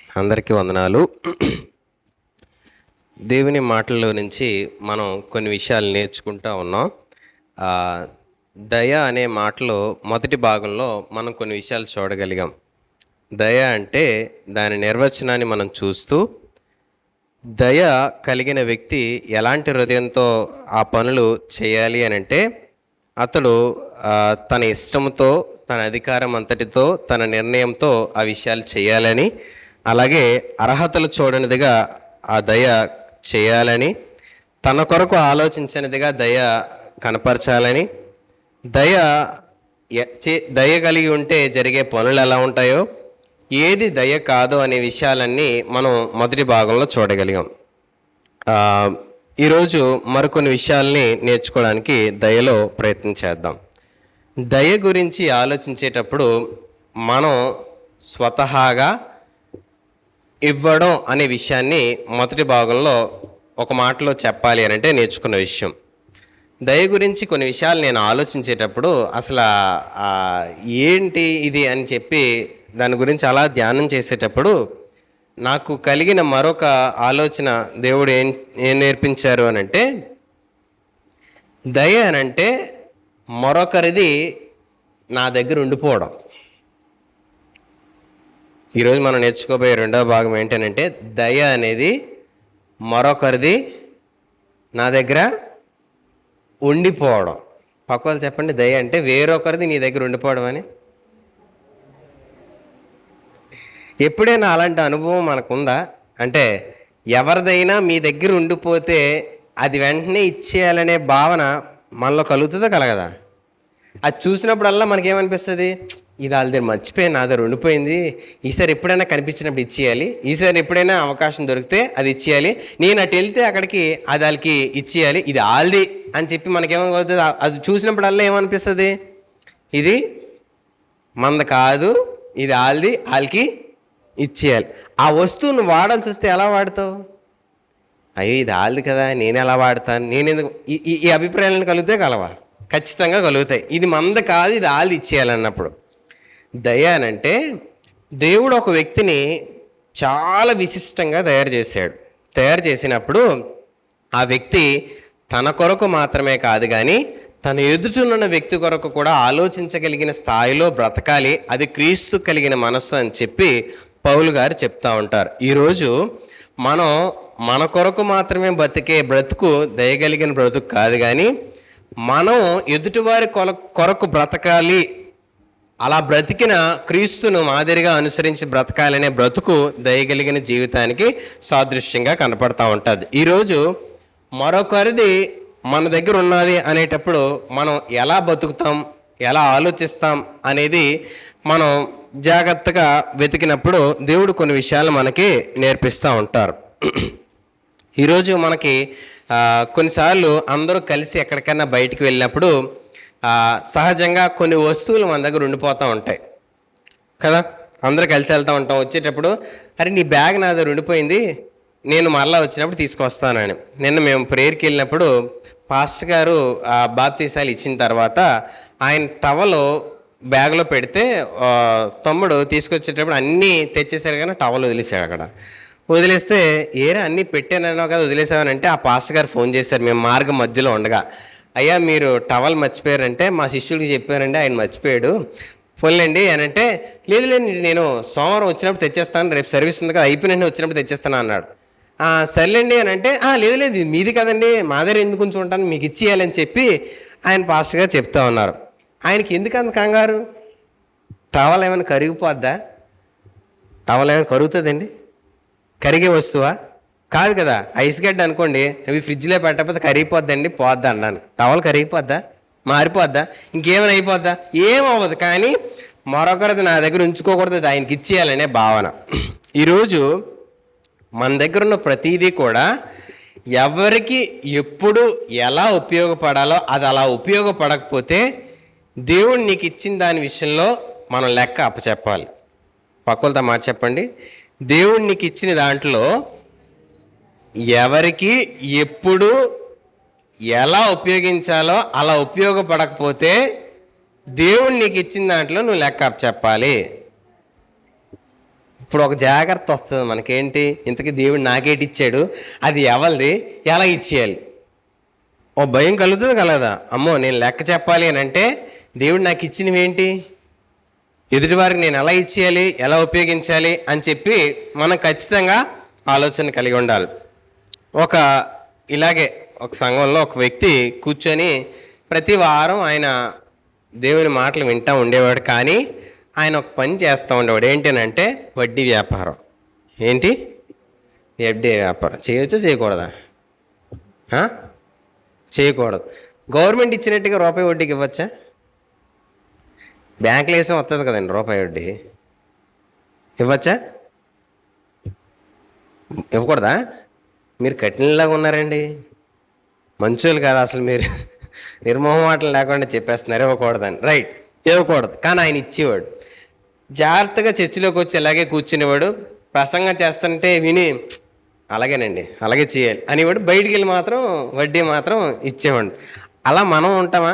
అందరికీ వందనాలు. దేవుని మాటల్లో నుంచి మనం కొన్ని విషయాలు నేర్చుకుంటూ ఉన్నాం. దయ అనే మాటలో మొదటి భాగంలో మనం కొన్ని విషయాలు చూడగలిగాం. దయ అంటే దాని నిర్వచనాన్ని మనం చూస్తూ, దయ కలిగిన వ్యక్తి ఎలాంటి హృదయంతో ఆ పనులు చేయాలి అని అంటే, అతడు తన ఇష్టంతో, తన అధికారం అంతటితో, తన నిర్ణయంతో ఆ విషయాలు చేయాలని, అలాగే అర్హతలు చూడనిదిగా ఆ దయ చేయాలని, తన కొరకు ఆలోచించనిదిగా దయ కనపరచాలని, దయ కలిగి ఉంటే జరిగే పనులు ఎలా ఉంటాయో, ఏది దయ కాదో అనే విషయాలన్నీ మనం మొదటి భాగంలో చూడగలిగాం. ఈరోజు మరికొన్ని విషయాల్ని నేర్చుకోవడానికి దయలో ప్రయత్నం చేద్దాం. దయ గురించి ఆలోచించేటప్పుడు మనం స్వతహాగా ఇవ్వడం అనే విషయాన్ని మొదటి భాగంలో ఒక మాటలో చెప్పాలి అని అంటే నేర్చుకున్న విషయం. దయ గురించి కొన్ని విషయాలు నేను ఆలోచించేటప్పుడు అసలు ఏంటి ఇది అని చెప్పి దాని గురించి అలా ధ్యానం చేసేటప్పుడు నాకు కలిగిన మరొక ఆలోచన, దేవుడు ఏం నేర్పించారు అని అంటే, దయ అనంటే మరొకరిది నా దగ్గర ఉండిపోవడం. ఈరోజు మనం నేర్చుకోబోయే రెండవ భాగం ఏంటంటే, దయ అనేది మరొకరిది నా దగ్గర ఉండిపోవడం. పక్కవాళ్ళు చెప్పండి, దయ అంటే వేరొకరిది నీ దగ్గర ఉండిపోవడం అని. ఎప్పుడైనా అలాంటి అనుభవం మనకుందా? అంటే ఎవరిదైనా మీ దగ్గర ఉండిపోతే అది వెంటనే ఇచ్చేయాలనే భావన మనలో కలుగుతుందో కలగదా? అది చూసినప్పుడల్లా మనకేమనిపిస్తుంది, ఇది వాళ్ళ దగ్గర మర్చిపోయి నా దగ్గర ఉండిపోయింది, ఈసారి ఎప్పుడైనా కనిపించినప్పుడు ఇచ్చేయాలి, ఈసారి ఎప్పుడైనా అవకాశం దొరికితే అది ఇచ్చేయాలి, నేను అటు వెళ్తే అక్కడికి అది వాళ్ళకి ఇచ్చేయాలి, ఇది ఆల్ది అని చెప్పి మనకేమవుతుంది, అది చూసినప్పుడల్లా ఏమనిపిస్తుంది, ఇది మంద కాదు, ఇది ఆల్ది, వాళ్ళకి ఇచ్చేయాలి. ఆ వస్తువును వాడాల్సి వస్తే ఎలా వాడతావు? అయ్యో ఇది ఆల్ది కదా, నేను ఎలా వాడతాను, నేను ఎందుకు, ఈ అభిప్రాయాలను కలిగితే కలవా? ఖచ్చితంగా కలుగుతాయి. ఇది మంద కాదు, ఇది ఆల్ది ఇచ్చేయాలన్నప్పుడు. దయ అనంటే దేవుడు ఒక వ్యక్తిని చాలా విశిష్టంగా తయారు చేసినప్పుడు ఆ వ్యక్తి తన కొరకు మాత్రమే కాదు కానీ తన ఎదుటినున్న వ్యక్తి కొరకు కూడా ఆలోచించగలిగిన స్థాయిలో బ్రతకాలి. అది క్రీస్తు కలిగిన మనస్సు అని చెప్పి పౌలు గారు చెప్తా ఉంటారు. ఈరోజు మనం మన కొరకు మాత్రమే బ్రతుకు దయగలిగిన బ్రతుకు కాదు, కానీ మనం ఎదుటివారి కొరకు బ్రతకాలి. అలా బ్రతికిన క్రీస్తును మాదిరిగా అనుసరించి బ్రతకాలనే బ్రతుకు దయగలిగిన జీవితానికి సాదృశ్యంగా కనపడతా ఉంటుంది. ఈరోజు మరొకరిది మన దగ్గర ఉన్నది అనేటప్పుడు మనం ఎలా బతుకుతాం, ఎలా ఆలోచిస్తాం అనేది మనం జాగ్రత్తగా వెతికినప్పుడు దేవుడు కొన్ని విషయాలు మనకి నేర్పిస్తూ ఉంటారు. ఈరోజు మనకి కొన్నిసార్లు అందరూ కలిసి ఎక్కడికైనా బయటికి వెళ్ళినప్పుడు సహజంగా కొన్ని వస్తువులు మన దగ్గర ఉండిపోతూ ఉంటాయి కదా. అందరూ కలిసి వెళ్తూ ఉంటాం. వచ్చేటప్పుడు అరే నీ బ్యాగ్ నా దగ్గర ఉండిపోయింది, నేను మరలా వచ్చినప్పుడు తీసుకొస్తానని. నిన్న మేము ప్రేయర్కి వెళ్ళినప్పుడు పాస్టర్ గారు బాప్తీసాలు ఇచ్చిన తర్వాత ఆయన టవలు బ్యాగ్లో పెడితే తమ్ముడు తీసుకొచ్చేటప్పుడు అన్నీ తెచ్చేసారు, కానీ టవల్ వదిలేసాడు. అక్కడ వదిలేస్తే ఏరా అన్నీ పెట్టానో కదా వదిలేసామనంటే ఆ పాస్టర్ గారు ఫోన్ చేశారు మేము మార్గం మధ్యలో ఉండగా. అయ్యా మీరు టవల్ మర్చిపోయారంటే మా శిష్యుడికి చెప్పారంటే ఆయన మర్చిపోయాడు, ఫోన్లేండి అని అంటే, లేదు నేను సోమవారం వచ్చినప్పుడు తెచ్చేస్తాను, రేపు సర్వీస్ ఉంది కదా అయిపోయిన వచ్చినప్పుడు తెచ్చేస్తాను అన్నాడు. సర్లేండి అని అంటే, లేదు మీది కదండి, మా దగ్గర ఎందుకు ఉంచుకుంటాను, మీకు ఇచ్చేయాలని చెప్పి ఆయన పాస్టర్ గారు చెప్తా ఉన్నారు. ఆయనకి ఎందుకు అంత కంగారు? టవల్ ఏమైనా కరిగిపోద్దా? టవల్ ఏమైనా కరుగుతుందండి? కరిగే వస్తువా కాదు కదా. ఐస్ గడ్డ అనుకోండి, అవి ఫ్రిడ్జ్లో పెట్టకపోతే కరిగిపోద్దండి, పోద్దా అన్నాను. టవల్ కరిగిపోద్దా, మారిపోద్దా, ఇంకేమైనా అయిపోద్దా? ఏమవ్వదు. కానీ మరొకరిది నా దగ్గర ఉంచుకోకూడదు, అది ఆయనకి ఇచ్చేయాలనే భావన. ఈరోజు మన దగ్గర ఉన్న ప్రతిదీ కూడా ఎవరికి ఎప్పుడు ఎలా ఉపయోగపడాలో అది అలా ఉపయోగపడకపోతే దేవుడు నీకు ఇచ్చిన దాని విషయంలో మనం లెక్క అప్పచెప్పాలి. పక్కలతో మాట చెప్పండి, దేవుడు నీకు ఇచ్చిన దాంట్లో ఎవరికి ఎప్పుడు ఎలా ఉపయోగించాలో అలా ఉపయోగపడకపోతే దేవుడు నీకు ఇచ్చిన దాంట్లో నువ్వు లెక్క అప్పచెప్పాలి. ఇప్పుడు ఒక జాగ్రత్త వస్తుంది మనకేంటి, ఇంతకీ దేవుడు నాకేటి ఇచ్చాడు, అది ఎవరిది, ఎలా ఇచ్చేయాలి, ఓ భయం కలుగుతుంది కలగదా? అమ్మో నేను లెక్క చెప్పాలి అని అంటే దేవుడు నాకు ఇచ్చినవి ఏంటి, ఎదుటివారికి నేను ఎలా ఇచ్చేయాలి, ఎలా ఉపయోగించాలి అని చెప్పి మనం ఖచ్చితంగా ఆలోచన కలిగి ఉండాలి. ఇలాగే ఒక సంఘంలో ఒక వ్యక్తి కూర్చొని ప్రతి వారం ఆయన దేవుని మాటలు వింటూ ఉండేవాడు. కానీ ఆయన ఒక పని చేస్తూ ఉండేవాడు. ఏంటనంటే వడ్డీ వ్యాపారం. ఏంటి? వడ్డీ వ్యాపారం. చేయొచ్చా చేయకూడదా? చేయకూడదు. గవర్నమెంట్ ఇచ్చినట్టుగా రూపాయి వడ్డీకి ఇవ్వచ్చా? బ్యాంకులో వేసిన వస్తుంది కదండి రూపాయి వడ్డీ, ఇవ్వచ్చా? ఇవ్వకూడదా? మీరు కఠినలాగా ఉన్నారండి, మంచోళ్ళు కాదు అసలు. మీరు నిర్మోహమాటలు లేకుండా చెప్పేస్తున్నారు ఇవ్వకూడదని. రైట్, ఇవ్వకూడదు. కానీ ఆయన ఇచ్చేవాడు. జాగ్రత్తగా చర్చిలోకి వచ్చి అలాగే కూర్చునేవాడు. ప్రసంగం చేస్తుంటే విని అలాగేనండి అలాగే చేయాలి అనేవాడు. బయటికి వెళ్ళి మాత్రం వడ్డీ మాత్రం ఇచ్చేవాడు. అలా మనం ఉంటామా?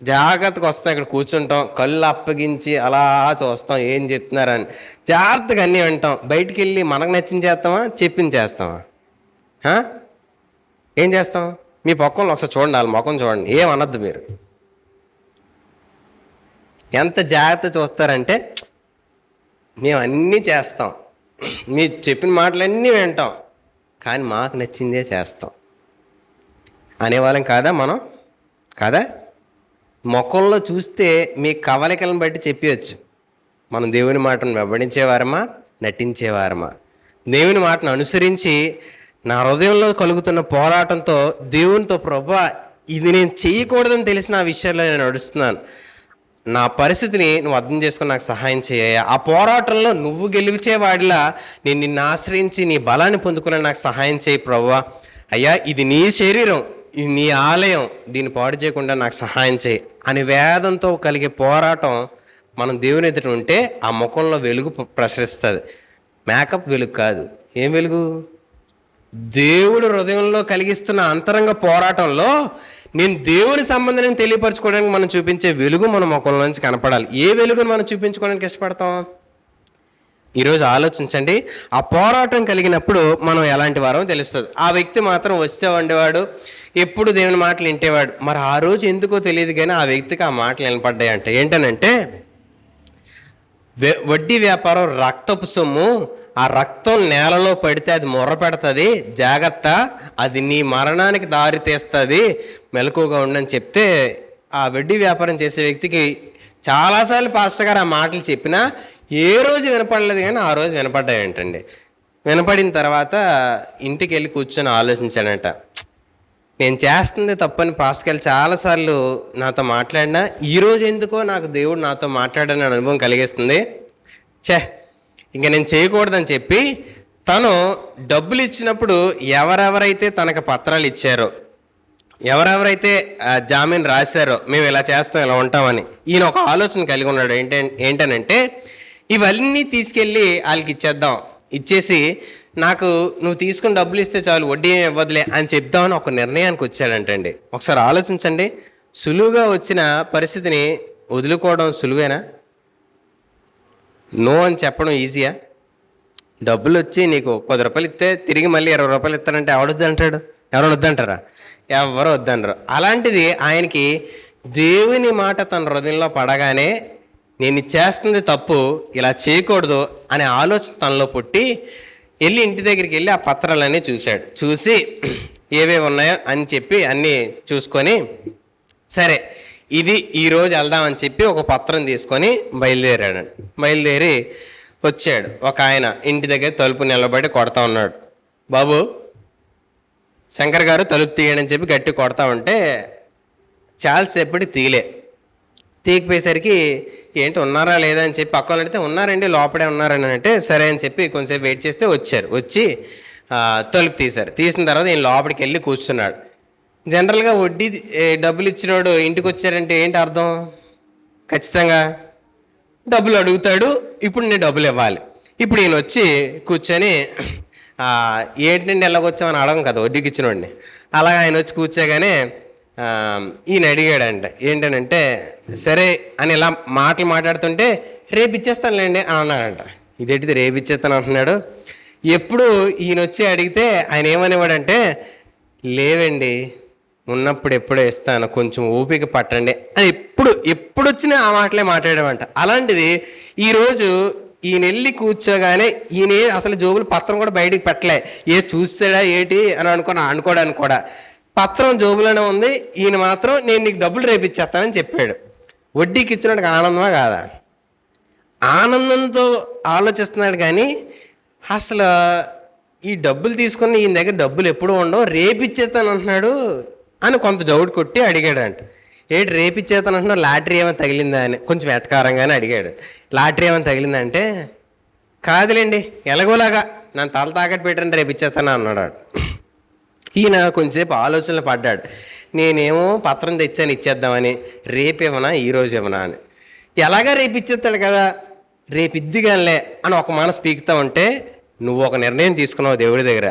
జాగ్రత్తగా వస్తాం, ఇక్కడ కూర్చుంటాం, కళ్ళు అప్పగించి అలా చూస్తాం ఏం చెప్తున్నారని, జాగ్రత్తగా అన్నీ వింటాం. బయటికి వెళ్ళి మనకు నచ్చింది చేస్తామా, చెప్పింది చేస్తామా? ఏం చేస్తాం? మీ పక్కన ఒకసారి చూడండి, వాళ్ళ ముఖం చూడండి, ఏమనద్దు మీరు. ఎంత జాగ్రత్త చూస్తారంటే మేము అన్నీ చేస్తాం, మీరు చెప్పిన మాటలన్నీ వింటాం, కానీ మాకు నచ్చిందే చేస్తాం అనేవాళ్ళం కాదా మనం? కాదా? ముఖంలో చూస్తే మీ కవలికలను బట్టి చెప్పవచ్చు మనం దేవుని మాటను వెంబడించేవారమా, నటించేవారమా. దేవుని మాటను అనుసరించి నా హృదయంలో కలుగుతున్న పోరాటంతో దేవునితో, ప్రభువా ఇది నేను చేయకూడదని తెలిసిన ఆ విషయాల్లో నేను నడుస్తున్నాను, నా పరిస్థితిని నువ్వు అర్థం చేసుకుని నాకు సహాయం చేయ, ఆ పోరాటంలో నువ్వు గెలిచేవాడిలా నేను నిన్ను ఆశ్రయించి నీ బలాన్ని పొందుకుని నాకు సహాయం చేయి ప్రభువా. అయ్యా ఇది నీ శరీరం, ఇది నీ ఆలయం, దీన్ని పాడు చేయకుండా నాకు సహాయం చేయి అని వేదంతో కలిగే పోరాటం మనం దేవుని ఎదుట ఉంటే ఆ ముఖంలో వెలుగు ప్రసరిస్తుంది. మేకప్ వెలుగు కాదు. ఏం వెలుగు? దేవుడు హృదయంలో కలిగిస్తున్న అంతరంగ పోరాటంలో నేను దేవుని సంబంధం తెలియపరచుకోవడానికి మనం చూపించే వెలుగు మన ముఖంలో నుంచి కనపడాలి. ఏ వెలుగును మనం చూపించుకోవడానికి ఇష్టపడతాం? ఈరోజు ఆలోచించండి. ఆ పోరాటం కలిగినప్పుడు మనం ఎలాంటి వారో తెలుస్తుంది. ఆ వ్యక్తి మాత్రం వచ్చే ఉండేవాడు, ఎప్పుడు దేవుని మాటలు వింటేవాడు. మరి ఆ రోజు ఎందుకో తెలియదు కానీ ఆ వ్యక్తికి ఆ మాటలు వినపడ్డాయి అంట. ఏంటనంటే వడ్డీ వ్యాపారం రక్తపు సొమ్ము, ఆ రక్తం నేలలో పడితే అది మొర్ర పెడుతుంది, జాగ్రత్త, అది నీ మరణానికి దారి తీస్తుంది, మెలకుగా ఉండని చెప్తే ఆ వడ్డీ వ్యాపారం చేసే వ్యక్తికి చాలాసార్లు పాస్టర్ గారు ఆ మాటలు చెప్పినా ఏ రోజు వినపడలేదు, కానీ ఆ రోజు వినపడ్డాయంటండి. వినపడిన తర్వాత ఇంటికి వెళ్ళి కూర్చొని ఆలోచించానంట, నేను చేస్తుంది తప్పని పాస్టర్ గారు చాలాసార్లు నాతో మాట్లాడినా ఈరోజు ఎందుకో నాకు దేవుడు నాతో మాట్లాడని అనుభవం కలిగిస్తుంది. ఇంకా నేను చేయకూడదని చెప్పి తను డబ్బులు ఇచ్చినప్పుడు ఎవరెవరైతే తనకు పత్రాలు ఇచ్చారో, ఎవరెవరైతే జామీన్ రాశారో మేము ఇలా చేస్తాం ఇలా ఉంటామని, ఈయన ఒక ఆలోచన కలిగి ఉన్నాడు. ఏంటనంటే ఇవన్నీ తీసుకెళ్ళి వాళ్ళకి ఇచ్చేద్దాం, ఇచ్చేసి నాకు నువ్వు తీసుకుని డబ్బులు ఇస్తే చాలు, వడ్డీ ఏమి ఇవ్వదులే అని చెప్దామని ఒక నిర్ణయానికి వచ్చాడంటండి. ఒకసారి ఆలోచించండి, సులువుగా వచ్చిన పరిస్థితిని వదులుకోవడం సులువేనా? నో అని చెప్పడం ఈజీయా? డబ్బులు వచ్చి నీకు 10 రూపాయలు ఇస్తే తిరిగి మళ్ళీ 20 రూపాయలు ఇస్తానంటే ఎవడొద్దు అంటాడు? ఎవరు వద్దంటారా? ఎవరు వద్దనరు. అలాంటిది ఆయనకి దేవుని మాట తన హృదయంలో పడగానే నేను చేస్తుంది తప్పు, ఇలా చేయకూడదు అనే ఆలోచన తనలో పుట్టి వెళ్ళి ఇంటి దగ్గరికి వెళ్ళి ఆ పత్రాలన్నీ చూశాడు. చూసి ఏవేవి ఉన్నాయో అని చెప్పి అన్నీ చూసుకొని సరే ఇది ఈరోజు వెళ్దామని చెప్పి ఒక పత్రం తీసుకొని బయలుదేరాడు. బయలుదేరి వచ్చాడు. ఒక ఆయన ఇంటి దగ్గర తలుపు నిలబడి కొడతా ఉన్నాడు. బాబు శంకర్ గారు తలుపు తీయడని చెప్పి గట్టి కొడతా ఉంటే చాలాసేపటి తీయకపోయేసరికి ఏంటి ఉన్నారా లేదా అని చెప్పి పక్కన అడిగితే ఉన్నారండి లోపడే ఉన్నారని అంటే సరే అని చెప్పి కొంచెంసేపు వెయిట్ చేస్తే వచ్చి తలుపు తీశారు. తీసిన తర్వాత ఈయన లోపలికి వెళ్ళి కూర్చున్నాడు. జనరల్గా వడ్డీ డబ్బులు ఇచ్చినోడు ఇంటికి వచ్చారంటే ఏంటి అర్థం? ఖచ్చితంగా డబ్బులు అడుగుతాడు, ఇప్పుడు నేను డబ్బులు ఇవ్వాలి. ఇప్పుడు ఈయన వచ్చి కూర్చొని ఏంటండి ఎలాగొచ్చామని అడగం కదా వడ్డీకి ఇచ్చినోడిని. అలాగ ఆయన వచ్చి కూర్చోగానే ఈయన అడిగాడంట ఏంటనంటే సరే అని ఇలా మాటలు మాట్లాడుతుంటే రేపు ఇచ్చేస్తానులేండి అని అన్నాడంట. ఇదేంటిది రేపిచ్చేస్తాను అంటున్నాడు. ఎప్పుడు ఈయన వచ్చి అడిగితే ఆయన ఏమనేవాడంటే, లేవండి ఉన్నప్పుడు ఎప్పుడో ఇస్తాను, కొంచెం ఓపిక పట్టండి అని ఎప్పుడు వచ్చినా ఆ మాటలే మాట్లాడేవంట. అలాంటిది ఈరోజు ఈయన వెళ్ళి కూర్చోగానే ఈయన అసలు జోబులు పత్రం కూడా బయటికి పెట్టలే. చూస్తాడా ఏంటి అని అనుకోవడానికి కూడా పత్రం జోబులోనే ఉంది. ఈయన మాత్రం నేను నీకు డబ్బులు రేపిచ్చేస్తానని చెప్పాడు. వడ్డీకి ఇచ్చినట్టుగా ఆనందమా కాదా? ఆనందంతో ఆలోచిస్తున్నాడు. కానీ అసలు ఈ డబ్బులు తీసుకుని ఈయన దగ్గర డబ్బులు ఎప్పుడు ఉండవు, రేపిచ్చేస్తాను అంటున్నాడు అని కొంత డౌట్ కొట్టి అడిగాడంట. ఏంటి రేపిచ్చేస్తాను అంటున్నాడు, లాటరీ ఏమైనా తగిలిందా అని కొంచెం వెటకారంగానే అడిగాడు. లాటరీ ఏమైనా తగిలిందంటే, కాదులేండి ఎలాగోలాగా నన్ను తల తాకట్టు పెట్టండి రేపిచ్చేస్తాను అన్నాడు. ఈయన కొంచెంసేపు ఆలోచనలు పడ్డాడు. నేనేమో పత్రం తెచ్చాను ఇచ్చేద్దామని, రేపేమన్నా ఈరోజు ఏమన్నా అని. ఎలాగా రేపు ఇచ్చేస్తాడు కదా, రేపు ఇద్దిగానిలే అని ఒక మనసు పీకుతా ఉంటే, నువ్వు ఒక నిర్ణయం తీసుకున్నావు దేవుడి దగ్గర,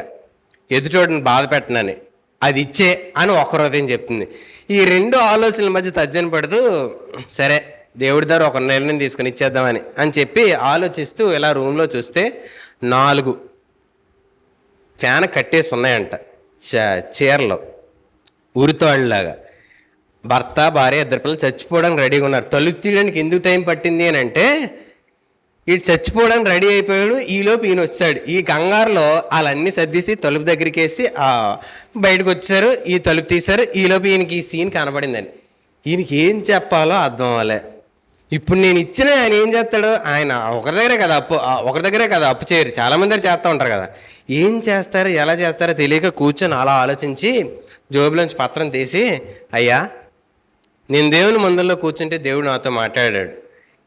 ఎదుటోడిని బాధ పెట్టనని, అది ఇచ్చే అని ఒక హృదయం చెప్తుంది. ఈ రెండు ఆలోచనల మధ్య తర్జన పడుతూ, సరే దేవుడి దగ్గర ఒక నిర్ణయం తీసుకుని ఇచ్చేద్దామని అని చెప్పి ఆలోచిస్తూ ఇలా రూమ్లో చూస్తే 4 ఫ్యాన్ కట్టేసి ఉన్నాయంట చీరలో, ఉరితాళ్ళలాగా. భర్త భార్య 2 పిల్లలు చచ్చిపోవడానికి రెడీగా ఉన్నారు. తలుపు తీయడానికి ఎందుకు టైం పట్టింది అని అంటే, ఇటు చచ్చిపోవడానికి రెడీ అయిపోయాడు. ఈలోపు ఈయన వచ్చాడు. ఈ కంగారులో వాళ్ళన్నీ సర్దేసి తలుపు దగ్గరికి వేసి బయటకు వచ్చారు. ఈ తలుపు తీశారు. ఈలోపు ఈయనకి ఈ సీన్ కనబడిందని. ఈయనకి ఏం చెప్పాలో అర్థం అవ్వలే. ఇప్పుడు నేను ఇచ్చిన ఆయన ఏం చేస్తాడు? ఆయన ఒకరి దగ్గరే కదా అప్పు చేయరు, చాలామంది దగ్గర చేస్తూ ఉంటారు కదా. ఏం చేస్తారో ఎలా చేస్తారో తెలియక కూర్చొని అలా ఆలోచించి జోబులోంచి పత్రం తీసి, అయ్యా నేను దేవుని మందిరంలో కూర్చుంటే దేవుడు నాతో మాట్లాడాడు,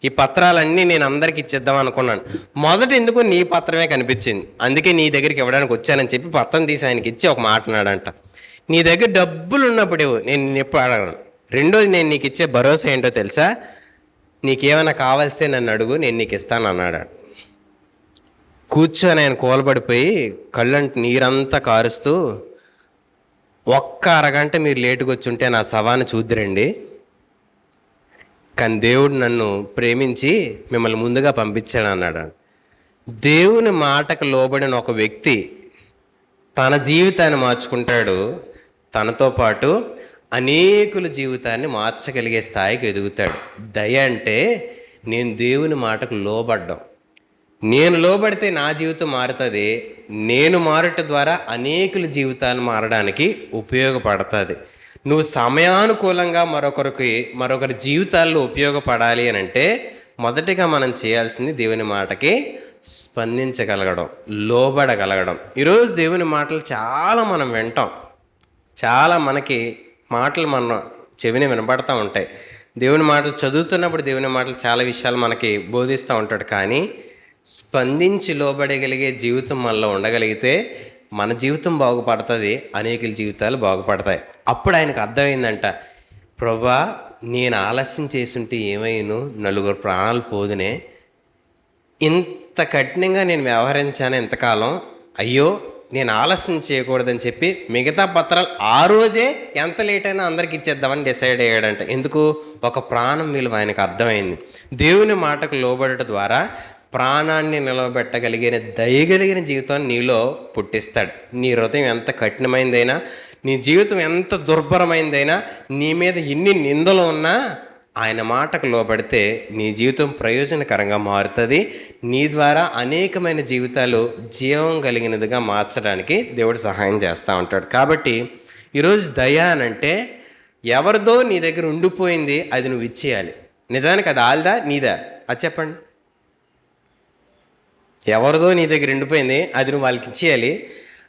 ఈ పత్రాలన్నీ నేను అందరికి ఇచ్చేద్దాం అనుకున్నాను. మొదట ఎందుకు నీ పత్రమే కనిపించింది, అందుకే నీ దగ్గరికి ఇవ్వడానికి వచ్చానని చెప్పి పత్రం తీసి ఆయనకి ఇచ్చి ఒక మాట అన్నాడంట. నీ దగ్గర డబ్బులు ఉన్నప్పుడు నేను ఎప్పుడు అడగను. రెండోది, నేను నీకు ఇచ్చే భరోసా ఏంటో తెలుసా, నీకేమైనా కావాల్స్తే నన్ను అడుగు, నేను నీకు ఇస్తాను అన్నాడు. కూర్చొని ఆయన కూలబడిపోయి కళ్ళంటి నీరంతా కారుస్తూ, ఒక్క అరగంట మీరు లేటుగా వచ్చి ఉంటే నా శవాన్ని చూద్దురండి, కానీ దేవుడు నన్ను ప్రేమించి మిమ్మల్ని ముందుగా పంపించాడు అన్నాడు. దేవుని మాటకు లోబడిన ఒక వ్యక్తి తన జీవితాన్ని మార్చుకుంటాడు, తనతో పాటు అనేకుల జీవితాన్ని మార్చగలిగే స్థాయికి ఎదుగుతాడు. దయ అంటే నేను దేవుని మాటకు లోబడ్డం. నేను లోబడితే నా జీవితం మారుతుంది, నేను మారట ద్వారా అనేకుల జీవితాలు మారడానికి ఉపయోగపడుతుంది. నువ్వు సమయానుకూలంగా మరొకరి జీవితాల్లో ఉపయోగపడాలి అని అంటే మొదటిగా మనం చేయాల్సింది దేవుని మాటకి స్పందించగలగడం, లోబడగలగడం. ఈరోజు దేవుని మాటలు చాలా మనం వింటాం, చాలా మనకి మాటలు మన చెవిని వినబడతా ఉంటాయి. దేవుని మాటలు చదువుతున్నప్పుడు దేవుని మాటలు చాలా విషయాలు మనకి బోధిస్తూ ఉంటాడు. కానీ స్పందించి లోబడగలిగే జీవితం మనలో ఉండగలిగితే మన జీవితం బాగుపడుతుంది, అనేకుల జీవితాలు బాగుపడతాయి. అప్పుడు ఆయనకు అర్థమైందంట, ప్రభా నేను ఆలస్యం చేసుంటే ఏమైను, 4 ప్రాణాలు పోదునే, ఇంత కఠినంగా నేను వ్యవహరించాను ఇంతకాలం, అయ్యో నేను ఆలస్యం చేయకూడదని చెప్పి మిగతా పత్రాలు ఆ రోజే ఎంత లేట్ అయినా అందరికి ఇచ్చేద్దామని డిసైడ్ అయ్యాడంట. ఎందుకు? ఒక ప్రాణం విలువ ఆయనకు అర్థమైంది. దేవుని మాటకు లోబడటం ద్వారా ప్రాణాన్ని నిలవబెట్టగలిగిన దయగలిగిన జీవితాన్ని నీలో పుట్టిస్తాడు. నీ హృదయం ఎంత కఠినమైందైనా, నీ జీవితం ఎంత దుర్భరమైందైనా, నీ మీద ఎన్ని నిందలు ఉన్నా ఆయన మాటకు లోబడితే నీ జీవితం ప్రయోజనకరంగా మారుతుంది. నీ ద్వారా అనేకమైన జీవితాలు జీవం కలిగినదిగా మార్చడానికి దేవుడు సహాయం చేస్తూ ఉంటాడు. కాబట్టి ఈరోజు దయ అనంటే ఎవరిదో నీ దగ్గర ఉండిపోయింది, అది నువ్వు ఇచ్చేయాలి. నిజానికి అది ఆల్దా నీదా? అది చెప్పండి. ఎవరిదో నీ దగ్గర ఉండిపోయింది, అది నువ్వు వాళ్ళకి ఇచ్చేయాలి.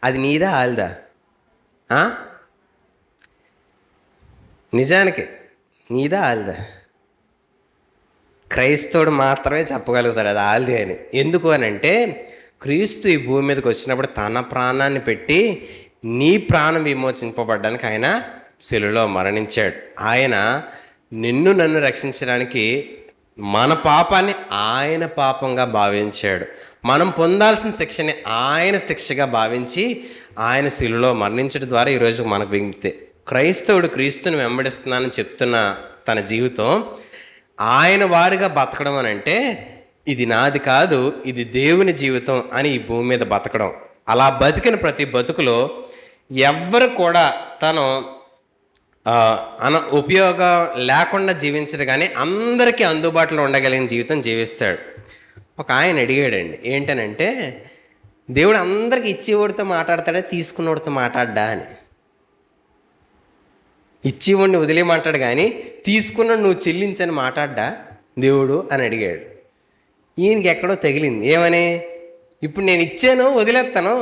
అది నీదా ఆల్దా? నిజానికి నీదా ఆల్దా? క్రైస్తవుడు మాత్రమే చెప్పగలుగుతాడు అది ఆల్ది అని. ఎందుకు అని అంటే క్రీస్తు ఈ భూమి మీదకి వచ్చినప్పుడు తన ప్రాణాన్ని పెట్టి నీ ప్రాణం విమోచింపబడ్డానికి ఆయన శిలువలో మరణించాడు. ఆయన నిన్ను నన్ను రక్షించడానికి మన పాపాన్ని ఆయన పాపంగా భావించాడు. మనం పొందాల్సిన శిక్షని ఆయన శిక్షగా భావించి ఆయన శిలువలో మరణించడం ద్వారా ఈరోజు మనకు విజ్ఞప్తి. క్రైస్తవుడు క్రీస్తుని వెంబడిస్తున్నానని చెప్తున్న తన జీవితం ఆయన వారిగా బతకడం అని అంటే ఇది నాది కాదు, ఇది దేవుని జీవితం అని ఈ భూమి మీద బతకడం. అలా బతికిన ప్రతి బతుకులో ఎవ్వరు కూడా తను ఉపయోగం లేకుండా జీవించడు, కానీ అందరికీ అందుబాటులో ఉండగలిగిన జీవితం జీవిస్తాడు. ఒక ఆయన అడిగాడండి, ఏంటనంటే దేవుడు అందరికి ఇచ్చేవాడితో మాట్లాడతాడా, తీసుకున్నవాడితో మాట్లాడ్డా అని. ఇచ్చేవాడిని వదిలేయమంటాడు కానీ తీసుకున్నాడు నువ్వు చెల్లించని మాట్లాడ్డా దేవుడు అని అడిగాడు. ఈయనకి ఎక్కడో తగిలింది. ఏమని? ఇప్పుడు నేను ఇచ్చాను వదిలేస్తాను,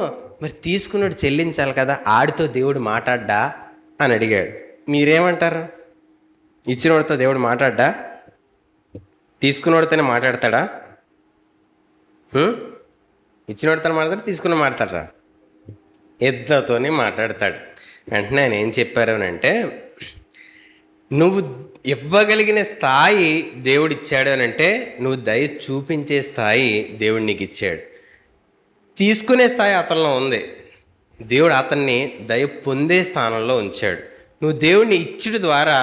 మరి తీసుకున్నాడు చెల్లించాలి కదా, ఆడితో దేవుడు మాట్లాడ్డా అని అడిగాడు. మీరేమంటారు? ఇచ్చినవాడితో దేవుడు మాట్లాడ్డా? తీసుకున్నవాడితోనే మాట్లాడతాడా? ఇచ్చినవాడితో మాట్లాడతాడు, తీసుకున్న మాట్లాడతాడా? ఇద్దరితోనే మాట్లాడతాడు. వెంటనే ఆయన ఏం చెప్పారు అని అంటే, నువ్వు ఇవ్వగలిగిన స్థాయి దేవుడు ఇచ్చాడు అని అంటే నువ్వు దయ చూపించే స్థాయి దేవుడు నీకు ఇచ్చాడు. తీసుకునే స్థాయి అతనిలో ఉంది, దేవుడు అతన్ని దయ పొందే స్థానంలో ఉంచాడు. నువ్వు దేవుడిని ఇచ్చుడు ద్వారా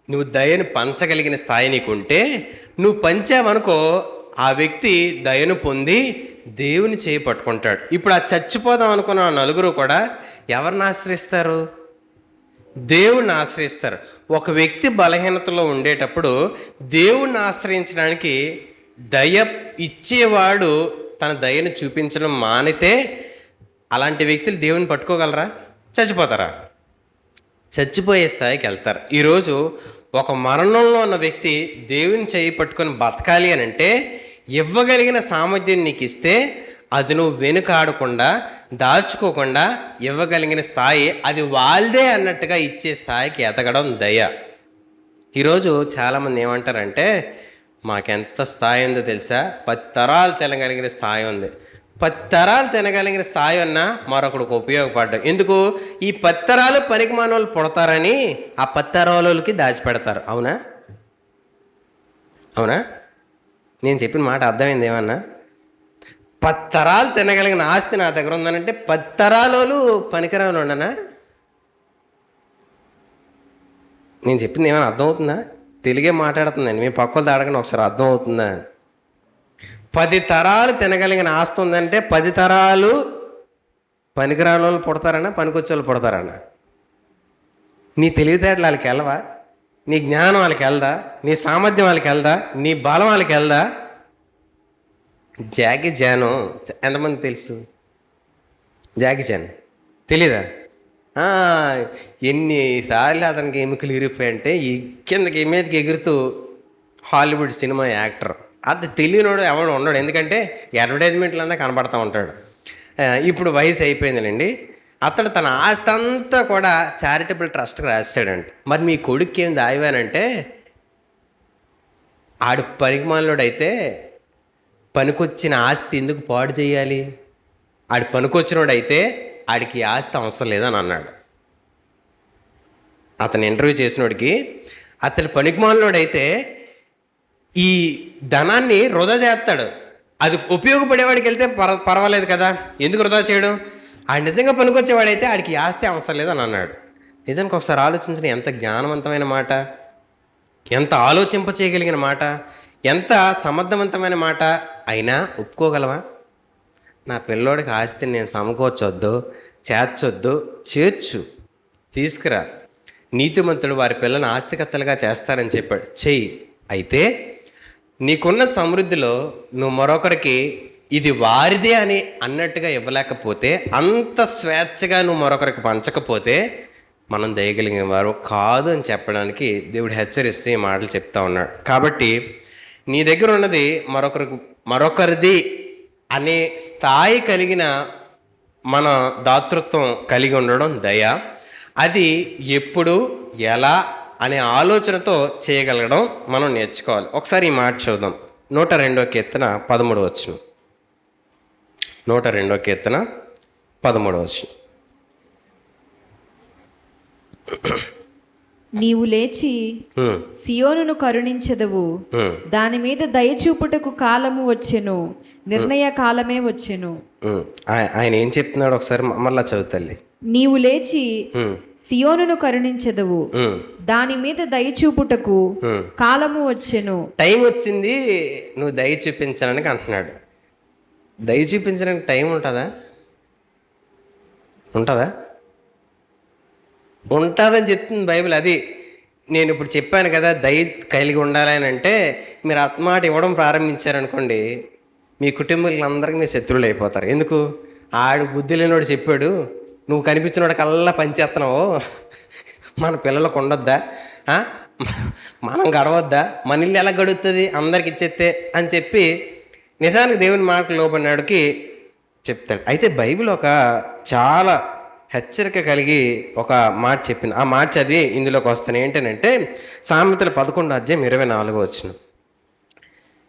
నువ్వు దయను పంచగలిగిన స్థాయి నీకుంటే, నువ్వు పంచావనుకో ఆ వ్యక్తి దయను పొంది దేవుని చేయి పట్టుకుంటాడు. ఇప్పుడు ఆ చచ్చిపోదాం అనుకున్న నలుగురు కూడా ఎవరిని ఆశ్రయిస్తారు? దేవుణ్ణి ఆశ్రయిస్తారు. ఒక వ్యక్తి బలహీనతలో ఉండేటప్పుడు దేవుణ్ణి ఆశ్రయించడానికి దయ ఇచ్చేవాడు తన దయను చూపించడం మానితే అలాంటి వ్యక్తులు దేవుని పట్టుకోగలరా? చచ్చిపోతారా? చచ్చిపోయే స్థాయికి వెళ్తారు. ఈరోజు ఒక మరణంలో ఉన్న వ్యక్తి దేవుని చేయి పట్టుకొని బతకాలి అని అంటే ఇవ్వగలిగిన సామర్థ్యం నీకు ఇస్తే అది నువ్వు వెనుకాడకుండా దాచుకోకుండా ఇవ్వగలిగిన స్థాయి అది వాళ్ళదే అన్నట్టుగా ఇచ్చే స్థాయికి ఎదగడం దయ. ఈరోజు చాలామంది ఏమంటారంటే మాకెంత స్థాయి ఉందో తెలుసా, 10 తరాలు తినగలిగిన స్థాయి ఉంది. 10 తరాలు తినగలిగిన స్థాయి ఉన్నా మరొకడికి ఉపయోగపడ్డాం. ఎందుకు? ఈ 10 తరాలు పనికి మానవులు పుడతారని ఆ 10 తరాలకి దాచిపెడతారు. అవునా? అవునా? నేను చెప్పిన మాట అర్థమైంది ఏమన్నా? 10 తరాలు తినగలిగిన ఆస్తి నా దగ్గర ఉందనంటే 10 తరాలు పనికిరాలు ఉండనా? నేను చెప్పింది ఏమైనా అర్థమవుతుందా? తెలుగే మాట్లాడుతుందండి, మీ పక్కలు అడగండి ఒకసారి, అర్థం అవుతుందా? 10 తరాలు తినగలిగిన ఆస్తి ఉందంటే 10 తరాలు పనికిరాని వాళ్ళు పుడతారన్నా, పనికొచ్చే వాళ్ళు పుడతారన్నా? నీ తెలివితేటలు వాళ్ళకి వెళ్ళవా? నీ జ్ఞానం వాళ్ళకి వెళ్దా? నీ సామర్థ్యం వాళ్ళకి వెళ్దా? నీ బలం వాళ్ళకి వెళ్దా? జాకీ చాన్ ఎంతమంది తెలుసు? జాకీ చాన్ తెలీదా? ఎన్నిసార్లు అతనికి ఎముకలు ఇరిగిపోయాయంటే ఈ కిందకి మీదకి ఎగురుతూ హాలీవుడ్ సినిమా యాక్టర్. అది తెలియనోడు ఎవడు ఉండడు, ఎందుకంటే అడ్వర్టైజ్మెంట్లన్నా కనబడతా ఉంటాడు. ఇప్పుడు వయసు అయిపోయిందండి. అతడు తన ఆస్తి అంతా కూడా చారిటబుల్ ట్రస్ట్కి రాశాడంట. మరి మీ కొడుక్కి ఏం దాయవానంటే, ఆడు పనికిమాలినోడైతే పనికొచ్చిన ఆస్తి ఎందుకు పాడు చేయాలి? ఆడు పనికొచ్చినోడైతే ఆడికి ఆస్తి అవసరం లేదని అన్నాడు. అతను ఇంటర్వ్యూ చేసినోడికి, అతడు పనికిమాలినోడైతే ఈ ధనాన్ని వృధా చేస్తాడు, అది ఉపయోగపడేవాడికి వెళ్తే పర్వాలేదు కదా, ఎందుకు వృధా చేయడం? ఆడు నిజంగా పనికొచ్చేవాడైతే ఆడికి ఆస్తి అవసరం లేదని అన్నాడు. నిజానికి ఒకసారి ఆలోచించిన ఎంత జ్ఞానవంతమైన మాట, ఎంత ఆలోచింప చేయగలిగిన మాట, ఎంత సమర్థవంతమైన మాట. అయినా ఒప్పుకోగలవా? నా పిల్లోడికి ఆస్తిని నేను సమకూర్చొద్దు, చేర్చొద్దు, చేర్చు, తీసుకురా, నీతిమంతుడు వారి పిల్లని ఆస్తికత్తలుగా చేస్తారని చెప్పాడు, చెయ్యి. అయితే నీకున్న సమృద్ధిలో నువ్వు మరొకరికి ఇది వారిదే అని అన్నట్టుగా ఇవ్వలేకపోతే, అంత స్వేచ్ఛగా నువ్వు మరొకరికి పంచకపోతే మనం దయగలిగిన వారు కాదు అని చెప్పడానికి దేవుడు హెచ్చరిస్తూ ఈ మాటలు చెప్తా ఉన్నాడు. కాబట్టి నీ దగ్గర ఉన్నది మరొకరిది అనే స్థాయి కలిగిన మన దాతృత్వం కలిగి ఉండడం దయ. అది ఎప్పుడు ఎలా అనే ఆలోచనతో చేయగలగడం మనం నేర్చుకోవాలి. ఒకసారి ఈ మాట చూద్దాం. 102వ కీర్తన 13వ వచనం. 102వ కీర్తన 13వ వచనం. నీవు లేచి సియోనును కరుణించెదవు, దాని మీద దయచూపుటకు కాలము వచ్చెను, నిర్ణయ కాలమే వచ్చెను. ఆయన ఏం చెప్తున్నాడు ఒకసారి మళ్ళా చదువుతల్లి. నీవు లేచి ఉమ్, సియోనును కరుణించెదవు, ఉమ్, దాని మీద దయచూపుటకు ఉమ్. కాలము వచ్చెను. టైం వచ్చింది నువ్వు దయ చూపించడానికి అంటున్నాడు. దయ చూపించడానికి టైం ఉంటుందా? ఉంటుందా? ఉంటుందని చెప్తుంది బైబిల్. అది నేను ఇప్పుడు చెప్పాను కదా, దయ కలిగి ఉండాలి అని అంటే మీరు ఆత్మాట ఇవ్వడం ప్రారంభించారనుకోండి, మీ కుటుంబీకులందరికీ మీ శత్రువులు అయిపోతారు. ఎందుకు? ఆడు బుద్ధి లేనివాడు చెప్పాడు, నువ్వు కనిపించినోడు కల్లా పనిచేస్తున్నావు, మన పిల్లలకు ఉండొద్దా, మనం గడవద్దా, మన ఇల్లు ఎలా గడుస్తుంది అందరికి ఇచ్చేస్తే అని చెప్పి నిజానికి దేవుని మాటకు లోబడినాడికి చెప్తాడు. అయితే బైబిల్ ఒక చాలా హెచ్చరిక కలిగి ఒక మాట చెప్పింది. ఆ మాట చదివి ఇందులోకి వస్తాను. ఏంటంటే సామెతల 11:24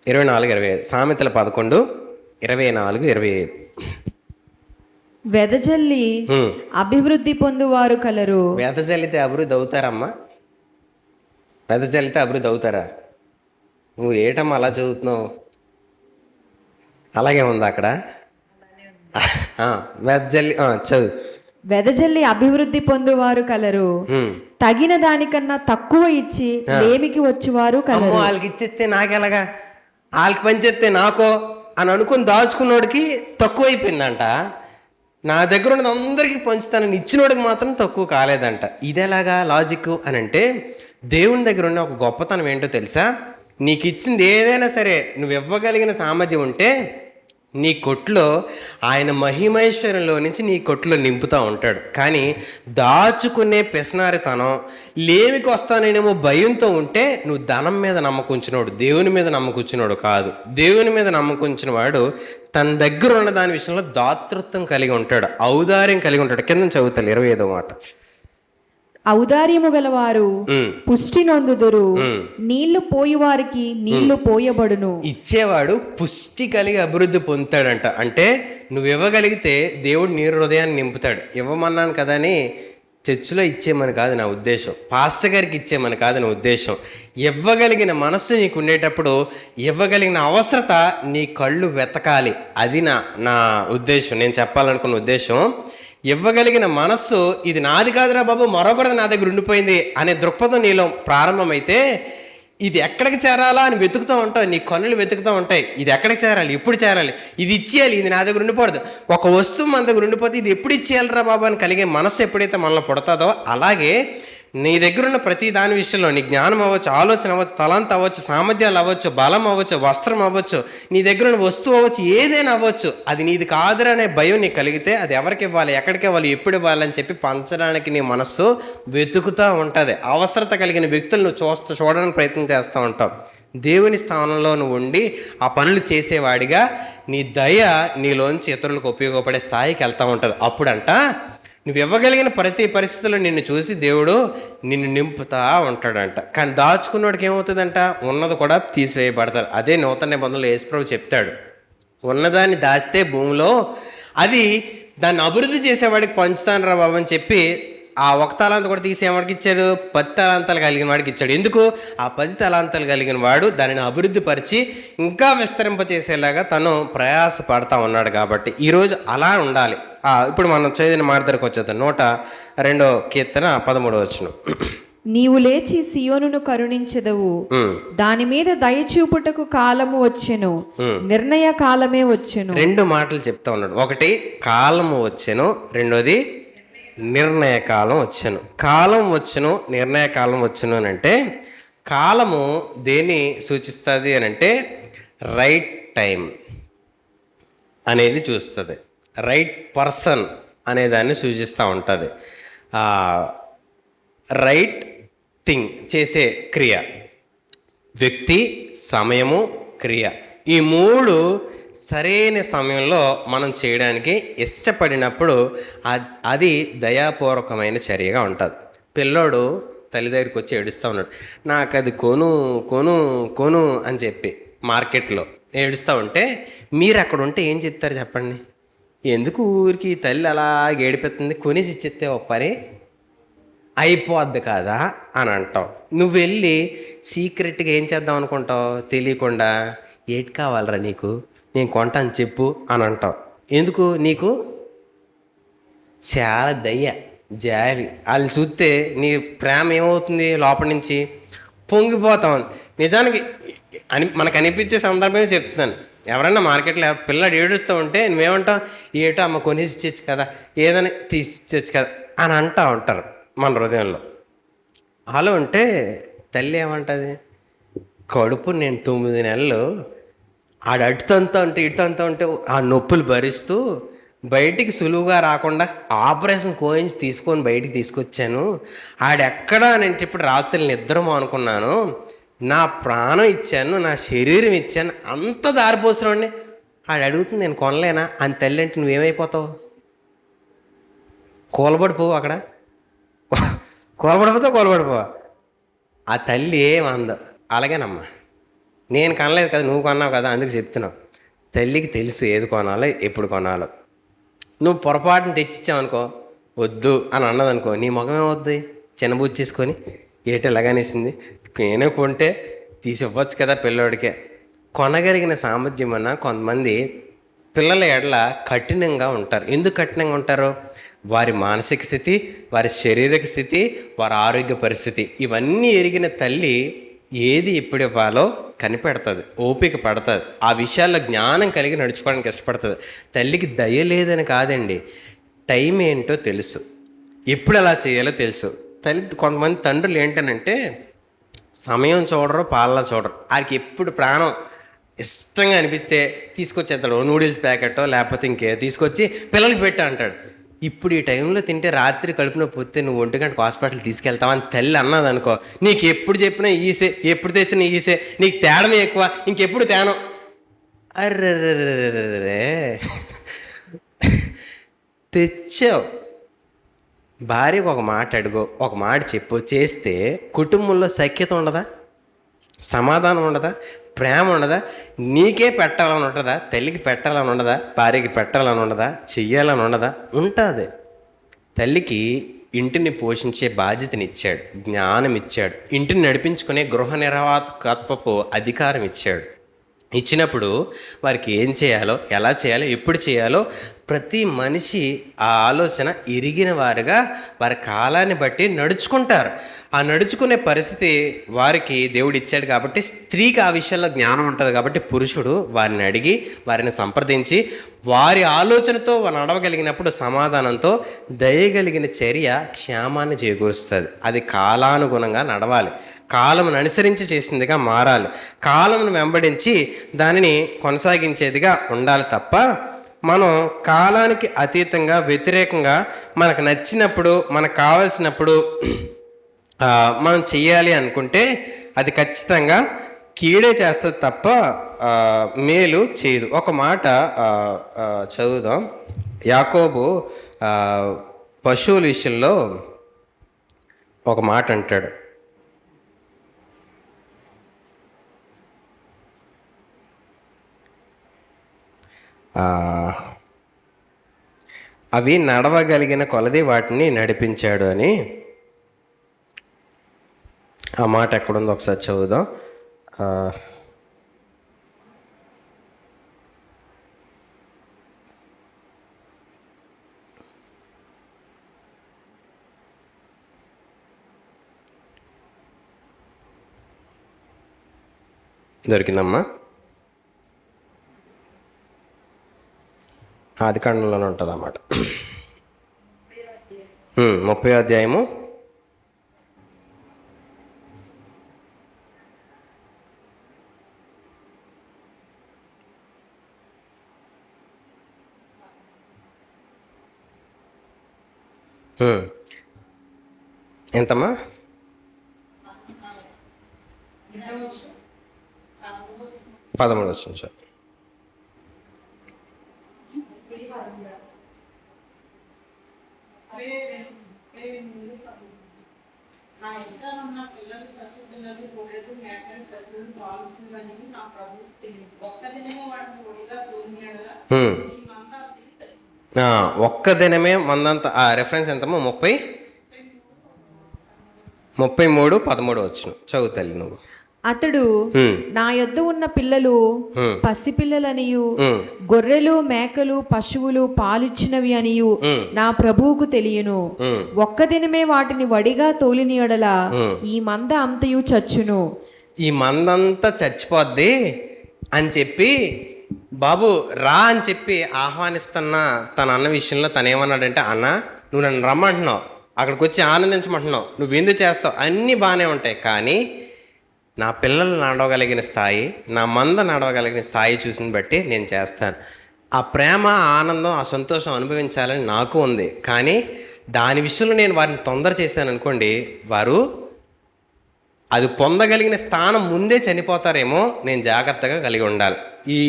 24-25. సామెతల 11:24-25. వెదజల్లి అభివృద్ధి పొందువారు కలరు. వెదజల్లితే అభివృద్ధి అవుతారమ్మా? వెదజల్లితే అభివృద్ధి అవుతారా? నువ్వు ఏటమ్మా అలా చదువుతున్నావు? అలాగే ఉంది అక్కడ. వెదజల్లి చదువు. వెదజల్లి అభివృద్ధి పొందువారు కలరు, తగిన దానికన్నా తక్కువ ఇచ్చి లేమికి వచ్చేవారు కలరు. వాళ్ళకి ఇచ్చేస్తే నాకెలాగా, వాళ్ళకి పనిచేస్తే నాకో అని అనుకుని దాచుకున్నోడికి తక్కువ అయిపోయిందంట. నా దగ్గర ఉన్నది అందరికీ పంచుతానని ఇచ్చినోడికి మాత్రం తక్కువ కాలేదంట. ఇదేలాగా లాజిక్ అని అంటే, దేవుని దగ్గర ఉన్న ఒక గొప్పతనం ఏంటో తెలుసా? నీకు ఇచ్చింది ఏదైనా సరే నువ్వు ఇవ్వగలిగిన సామర్థ్యం ఉంటే నీ కొట్లో ఆయన మహిమైశ్వర్యంలో నుంచి నీ కొట్లో నింపుతూ ఉంటాడు. కానీ దాచుకునే పెసనారితనం, లేమికి వస్తానేమో భయంతో ఉంటే నువ్వు ధనం మీద నమ్మకుంచినోడు, దేవుని మీద నమ్మకుంచినోడు కాదు. దేవుని మీద నమ్మకుంచిన వాడు తన దగ్గర ఉన్న దాని విషయంలో దాతృత్వం కలిగి ఉంటాడు, ఔదార్యం కలిగి ఉంటాడు. కింద చదువుతాను 25వ మాట. ఔదార్యము గలవారు పుష్టి నొందుదురు, నీళ్లు పోయి వారికి నీళ్లు పోయబడును. ఇచ్చేవాడు పుష్టి కలిగి అభివృద్ధి పొందుతాడంట. అంటే నువ్వు ఇవ్వగలిగితే దేవుడు నీ హృదయాన్ని నింపుతాడు. ఇవ్వమన్నాను కదా అని చర్చిలో ఇచ్చేమని కాదు నా ఉద్దేశం, పాస్టర్ గారికి ఇచ్చేమని కాదు నా ఉద్దేశం. ఇవ్వగలిగిన మనస్సు నీకు ఉండేటప్పుడు ఇవ్వగలిగిన అవసరత నీ కళ్ళు వెతకాలి. అది నా ఉద్దేశం, నేను చెప్పాలనుకున్న ఉద్దేశం. ఇవ్వగలిగిన మనస్సు, ఇది నాది కాదురా బాబు, మరొకటి నా దగ్గర ఉండిపోయింది అనే దృక్పథం నీలో ప్రారంభమైతే ఇది ఎక్కడికి చేరాలా అని వెతుకుతూ ఉంటావు, నీ కన్నులు వెతుకుతూ ఉంటాయి. ఇది ఎక్కడికి చేరాలి, ఎప్పుడు చేరాలి, ఇది ఇచ్చేయాలి, ఇది నా దగ్గర ఉండిపోదు. ఒక వస్తువు మన దగ్గర ఉండిపోతే ఇది ఎప్పుడు ఇచ్చేయాలరా బాబు అని కలిగే మనస్సు ఎప్పుడైతే మనలో పుడతాదో, అలాగే నీ దగ్గర ఉన్న ప్రతి దాని విషయంలో నీ జ్ఞానం అవ్వచ్చు, ఆలోచన అవ్వచ్చు, తలాంత అవ్వచ్చు, సామర్థ్యాలు అవ్వచ్చు, బలం అవ్వచ్చు, వస్త్రం అవ్వచ్చు, నీ దగ్గర ఉన్న వస్తువు అవ్వచ్చు, ఏదైనా అవ్వచ్చు, అది నీది కాదురా అనే భయం నీకు కలిగితే అది ఎవరికి ఇవ్వాలి, ఎక్కడికి ఇవ్వాలి, ఎప్పుడు ఇవ్వాలని చెప్పి పంచడానికి నీ మనస్సు వెతుకుతూ ఉంటుంది. అవసరత కలిగిన వ్యక్తులు నువ్వు చూడడానికి ప్రయత్నం చేస్తూ ఉంటావు. దేవుని స్థానంలో నువ్వు ఉండి ఆ పనులు చేసేవాడిగా నీ దయ నీలోంచి ఇతరులకు ఉపయోగపడే స్థాయికి వెళ్తూ ఉంటుంది. అప్పుడంట నువ్వు ఇవ్వగలిగిన ప్రతి పరిస్థితుల్లో నిన్ను చూసి దేవుడు నిన్ను నింపుతా ఉంటాడంట. కానీ దాచుకున్నోడికి ఏమవుతుందంట, ఉన్నది కూడా తీసివేయబడతారు. అదే నూతన నిబంధనలో యేసుప్రభు చెప్తాడు, ఉన్నదాన్ని దాస్తే భూమిలో అది దాన్ని అభివృద్ధి చేసేవాడికి పంచుతాను రా బాబు అని చెప్పి ఆ 1 తలాంత కూడా తీసేవాడికి ఇచ్చాడు, 10 తలాంతాలు కలిగిన వాడికి ఇచ్చాడు. ఎందుకు? ఆ 10 తలాంతాలు కలిగిన వాడు దానిని అభివృద్ధి పరిచి ఇంకా విస్తరింపచేసేలాగా తను ప్రయాస పడతా ఉన్నాడు. కాబట్టి ఈరోజు అలా ఉండాలి. ఇప్పుడు మనం చదివిన మాట దగ్గరకు వచ్చేద్దాం. 102వ కీర్తన 13వ వచనం. నీవు లేచి సియోనును కరుణించెదవు, దాని మీద దయచూపుటకు కాలము వచ్చెను, నిర్ణయ కాలమే వచ్చెను. 2 మాటలు చెప్తా ఉన్నాడు. ఒకటి కాలము వచ్చెను, రెండోది నిర్ణయ కాలం వచ్చెను. కాలం వచ్చెను, నిర్ణయ కాలం వచ్చెను అని అంటే, కాలము దేన్ని సూచిస్తుంది అని అంటే రైట్ టైం అనేది చూస్తుంది, రైట్ పర్సన్ అనే దాన్ని సూచిస్తూ ఉంటుంది. రైట్ థింగ్ చేసే క్రియ, వ్యక్తి, సమయము, క్రియ, ఈ 3 సరైన సమయంలో మనం చేయడానికి ఇష్టపడినప్పుడు అది దయాపూర్వకమైన చర్యగా ఉంటుంది. పిల్లోడు తల్లి దగ్గరికి వచ్చి ఏడుస్తూ ఉన్నాడు, నాకు అది కొను కొను కొను అని చెప్పి మార్కెట్లో ఏడుస్తూ ఉంటే మీరు అక్కడ ఉంటే ఏం చెప్తారు చెప్పండి? ఎందుకు ఊరికి తల్లి అలా ఏడిపోతుంది, కొనేసి ఇచ్చేస్తే ఒక పని అయిపోద్ది కదా అని అంటావు. నువ్వు వెళ్ళి సీక్రెట్గా ఏం చేద్దాం అనుకుంటావు, తెలియకుండా ఏటి కావాలరా నీకు, నేను కొంటాను చెప్పు అని అంటావు. ఎందుకు? నీకు చాలా దయ్య, జాలి. వాళ్ళు చూస్తే నీ ప్రేమ ఏమవుతుంది, లోపల నుంచి పొంగిపోతాం. నిజానికి మనకు అనిపించే సందర్భమే చెప్తున్నాను. ఎవరన్నా మార్కెట్లో పిల్లడు ఏడుస్తూ ఉంటే నువ్వేమంటావు, ఏటో అమ్మ కొనేసి ఇచ్చచ్చు కదా, ఏదని తీసిచ్చచ్చు కదా అని అంటూ ఉంటారు మన హృదయంలో. అలా ఉంటే తల్లి ఏమంటుంది, కడుపు నేను 9 నెలలు అటుతంతా ఉంటే ఇటుతంతా ఉంటే ఆ నొప్పులు భరిస్తూ బయటికి సులువుగా రాకుండా ఆపరేషన్ కోయించి తీసుకొని బయటికి తీసుకొచ్చాను. ఆడెక్కడా నేను ఇప్పుడు రాత్రి నిద్రమో అనుకున్నాను, నా ప్రాణం ఇచ్చాను, నా శరీరం ఇచ్చాను, అంత దారిపోసినండి. ఆడు అడుగుతుంది నేను కొనలేనా అని. తల్లి అంటే నువ్వేమైపోతావు, కూలబడిపోవు, అక్కడ కూలబడిపోవా. ఆ తల్లి ఏమంద, అలాగేనమ్మా నేను కొనలేదు కదా, నువ్వు కొన్నావు కదా, అందుకు చెప్తున్నావు. తల్లికి తెలుసు ఏది కొనాలో ఎప్పుడు కొనాలో. నువ్వు పొరపాటును తెచ్చిచ్చావనుకో, వద్దు అని అన్నదనుకో, నీ ముఖం ఏమవుద్ది, చిన్నబూజి చేసుకొని ఏటో ఎలాగనేసింది, నేనే కొంటే తీసి ఇవ్వచ్చు కదా పిల్లోడికే. కొనగలిగిన సామర్థ్యం అన్న కొంతమంది పిల్లల ఎడల కఠినంగా ఉంటారు. ఎందుకు కఠినంగా ఉంటారో, వారి మానసిక స్థితి, వారి శారీరక స్థితి, వారి ఆరోగ్య పరిస్థితి ఇవన్నీ ఎరిగిన తల్లి ఏది ఎప్పుడు ఇవ్వాలో కనిపెడుతుంది, ఓపిక పడుతుంది, ఆ విషయాల్లో జ్ఞానం కలిగి నడుచుకోవడానికి ఇష్టపడుతుంది. తల్లికి దయ లేదని కాదండి, టైం ఏంటో తెలుసు, ఎప్పుడు ఎలా చేయాలో తెలుసు. తల్లి కొంతమంది తండ్రులు ఏంటనంటే సమయం చూడరు, పాలన చూడరు. వారికి ఎప్పుడు ప్రాణం ఇష్టంగా అనిపిస్తే తీసుకొచ్చేస్తాడు, నూడిల్స్ ప్యాకెట్టో లేకపోతే ఇంకే తీసుకొచ్చి పిల్లలకి పెట్టా అంటాడు. ఇప్పుడు ఈ టైంలో తింటే రాత్రి కడుపు నొప్పి వస్తే నువ్వు 1 గంటకు హాస్పిటల్ తీసుకెళ్తావని తల్లి అన్నది అనుకో, నీకు ఎప్పుడు చెప్పినా ఈసే, ఎప్పుడు తెచ్చినా ఈసే, నీకు తేడమే ఎక్కువ, ఇంకెప్పుడు తేనం. అర్రే తెచ్చావు, భార్యకు ఒక మాట అడుగు, ఒక మాట చెప్పు, చేస్తే కుటుంబంలో సఖ్యత ఉండదా, సమాధానం ఉండదా, ప్రేమ ఉండదా, నీకే పెట్టాలని ఉంటుందా, తల్లికి పెట్టాలని ఉండదా, భార్యకి పెట్టాలని ఉండదా, చెయ్యాలని ఉండదా, ఉంటుంది. తల్లికి ఇంటిని పోషించే బాధ్యతనిచ్చాడు, జ్ఞానం ఇచ్చాడు, ఇంటిని నడిపించుకునే గృహ నిర్వాహకత్వపు అధికారం ఇచ్చాడు. ఇచ్చినప్పుడు వారికి ఏం చేయాలో, ఎలా చేయాలో, ఎప్పుడు చేయాలో ప్రతి మనిషి ఆ ఆలోచన ఎరిగిన వారుగా వారి కాలాన్ని బట్టి నడుచుకుంటారు. ఆ నడుచుకునే పరిస్థితి వారికి దేవుడు ఇచ్చాడు కాబట్టి, స్త్రీకి ఆ విషయాల్లో జ్ఞానం ఉంటుంది కాబట్టి పురుషుడు వారిని అడిగి వారిని సంప్రదించి వారి ఆలోచనతో వారు నడవగలిగినప్పుడు సమాధానంతో దయగలిగిన చర్య క్షేమాన్ని చేకూరుస్తుంది. అది కాలానుగుణంగా నడవాలి, కాలమును అనుసరించి చేసిందిగా మారాలి, కాలమును వెంబడించి దానిని కొనసాగించేదిగా ఉండాలి తప్ప మనం కాలానికి అతీతంగా వ్యతిరేకంగా మనకు నచ్చినప్పుడు మనకు కావలసినప్పుడు మనం చెయ్యాలి అనుకుంటే అది ఖచ్చితంగా కీడే చేస్తుంది తప్ప మేలు చేయదు. ఒక మాట చదువుదాం. యాకోబు పశువుల విషయంలో ఒక మాట అంటాడు. అవి నడవగలిగిన కొలది వాటిని నడిపించాడు అని. ఆ మాట ఎక్కడుందో ఒకసారి చదువుదాం. దొరికిందమ్మా, ఆదికాండంలోనే ఉంటుంది అన్నమాట. 30వ అధ్యాయము 13వ వచనం సార్. ఒక్క దినమే మందంతా. రెఫరెన్స్ ఎంతమ్మా? 33:13 వచ్చిన చదువు తల్లి నువ్వు. అతడు హ్మ్. నా యొద్ద ఉన్న పిల్లలు హ్మ్. పసిపిల్లలనియు హ్మ్. గొర్రెలు మేకలు పశువులు పాలిచ్చినవి అనియు హ్మ్. నా ప్రభువుకు తెలియను. హ్మ్. ఒక్క దినమే వాటిని వడిగా తోలిని ఎడల హ్మ్. ఈ మంద అంతయు చచ్చును. ఈ మందంతా చచ్చిపోద్ది అని చెప్పి బాబు రా అని చెప్పి ఆహ్వానిస్తున్న తన అన్న విషయంలో తను ఏమన్నాడంటే, అన్న నువ్వు నన్ను రమ్మంటున్నావు, అక్కడికి వచ్చి ఆనందించమంటున్నావు, నువ్వు ఎందుకు చేస్తావు, అన్నీ బాగానే ఉంటాయి, కానీ నా పిల్లలు నడవగలిగిన స్థాయి, నా మంద నడవగలిగిన స్థాయి చూసిన బట్టి నేను చేస్తాను. ఆ ప్రేమ, ఆ ఆనందం, ఆ సంతోషం అనుభవించాలని నాకు ఉంది, కానీ దాని విషయంలో నేను వారిని తొందర చేశాను అనుకోండి, వారు అది పొందగలిగిన స్థానం ముందే చనిపోతారేమో, నేను జాగ్రత్తగా కలిగి ఉండాలి. ఈ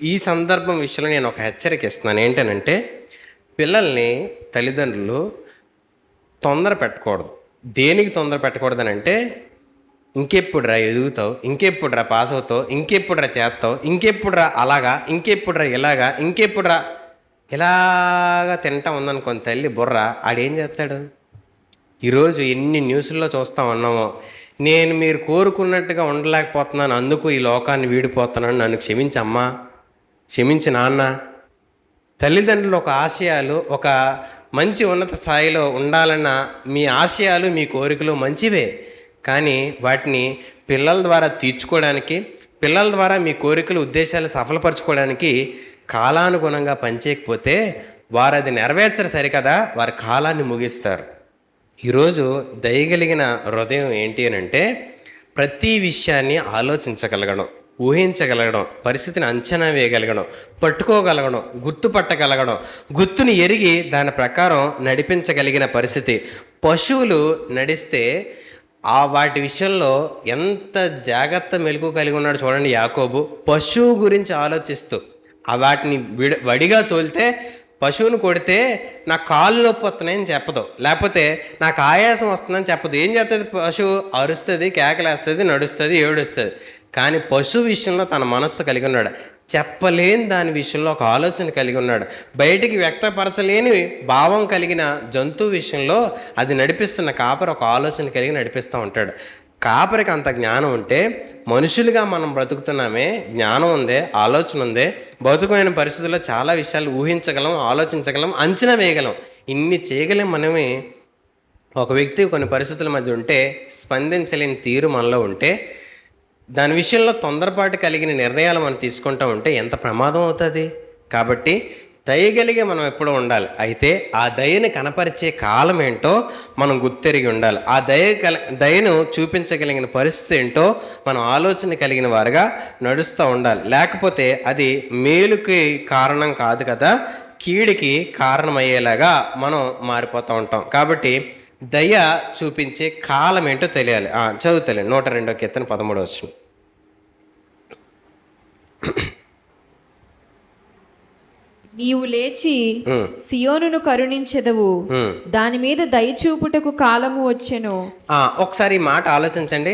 ఈ సందర్భం విషయంలో నేను ఒక హెచ్చరిక ఇస్తున్నాను. ఏంటనంటే, పిల్లల్ని తల్లిదండ్రులు తొందర పెట్టకూడదు. దేనికి తొందర పెట్టకూడదనంటే, ఇంకెప్పుడురా ఎదుగుతావు, ఇంకెప్పుడురా పాస్ అవుతావు, ఇంకెప్పుడురా చేస్తావు, ఇంకెప్పుడురా అలాగా, ఇంకెప్పుడురా ఇలాగా, ఇంకెప్పుడురా ఇలాగా తింటా ఉందనుకోని తల్లి బుర్ర, ఆడేం చేస్తాడు? ఈరోజు ఎన్ని న్యూస్ల్లో చూస్తూ ఉన్నామో, నేను మీరు కోరుకున్నట్టుగా ఉండలేకపోతున్నాను, అందుకు ఈ లోకాన్ని వీడిపోతున్నాను, నన్ను క్షమించమ్మా, క్షమించి నాన్న. తల్లిదండ్రులు ఒక ఆశయాలు, ఒక మంచి ఉన్నత స్థాయిలో ఉండాలన్న మీ ఆశయాలు, మీ కోరికలు మంచివే, కానీ వాటిని పిల్లల ద్వారా తీర్చుకోవడానికి, పిల్లల ద్వారా మీ కోరికలు, ఉద్దేశాలు సఫలపరచుకోవడానికి కాలానుగుణంగా పనిచేయకపోతే వారు అది నెరవేర్చరు, సరికదా, వారి కాలాన్ని ముగిస్తారు. ఈరోజు దయగలిగిన హృదయం ఏంటి అని అంటే, ప్రతి విషయాన్ని ఆలోచించగలగడం, ఊహించగలగడం, పరిస్థితిని అంచనా వేయగలగడం, పట్టుకోగలగడం, గుర్తుపట్టగలగడం, గుర్తుని ఎరిగి దాని ప్రకారం నడిపించగలిగిన పరిస్థితి. పశువులు నడిస్తే వాటి విషయంలో ఎంత జాగ్రత్త మెలకు కలిగి ఉన్నాడు చూడండి యాకోబు. పశువు గురించి ఆలోచిస్తూ వాటిని వడిగా తోలితే, పశువును కొడితే నాకు కాళ్ళు నొప్పి వస్తున్నాయని చెప్పదు, లేకపోతే నాకు ఆయాసం వస్తుందని చెప్పదు. ఏం చేస్తుంది? పశువు అరుస్తుంది, కేకలేస్తుంది, నడుస్తుంది, ఏడుస్తుంది. కానీ పశువు విషయంలో తన మనస్సు కలిగి ఉన్నాడు. చెప్పలేని దాని విషయంలో ఒక ఆలోచన కలిగి ఉన్నాడు. బయటికి వ్యక్తపరచలేని భావం కలిగిన జంతువు విషయంలో అది నడిపిస్తున్న కాపరి ఒక ఆలోచన కలిగి నడిపిస్తూ ఉంటాడు. కాపరికి అంత జ్ఞానం ఉంటే, మనుషులుగా మనం బ్రతుకుతున్నామే, జ్ఞానం ఉందే, ఆలోచన ఉందే, భౌతికమైన పరిస్థితుల్లో చాలా విషయాలు ఊహించగలం, ఆలోచించగలం, అంచనా వేయగలం. ఇన్ని చేయగలం మనమే. ఒక వ్యక్తి కొన్ని పరిస్థితుల మధ్య ఉంటే స్పందించలేని తీరు మనలో ఉంటే, దాని విషయంలో తొందరపాటు కలిగిన నిర్ణయాలు మనం తీసుకుంటూ ఉంటే ఎంత ప్రమాదం అవుతుంది. కాబట్టి దయగలిగే మనం ఎప్పుడూ ఉండాలి. అయితే ఆ దయని కనపరిచే కాలం ఏంటో మనం గుర్తెరిగి ఉండాలి. ఆ దయను చూపించగలిగిన పరిస్థితి ఏంటో మనం ఆలోచన కలిగిన వారుగా నడుస్తూ ఉండాలి. లేకపోతే అది మేలుకి కారణం కాదు కదా, కీడికి కారణమయ్యేలాగా మనం మారిపోతూ ఉంటాం. కాబట్టి దయ చూపించే కాలం ఏంటో తెలియాలి. చదువుతలే 102వ కీర్తన 13వ వచనం. నీవు లేచి సియోనును కరుణించెదవు, దాని మీద దయచూపుటకు కాలము వచ్చెను. ఒకసారి ఈ మాట ఆలోచించండి.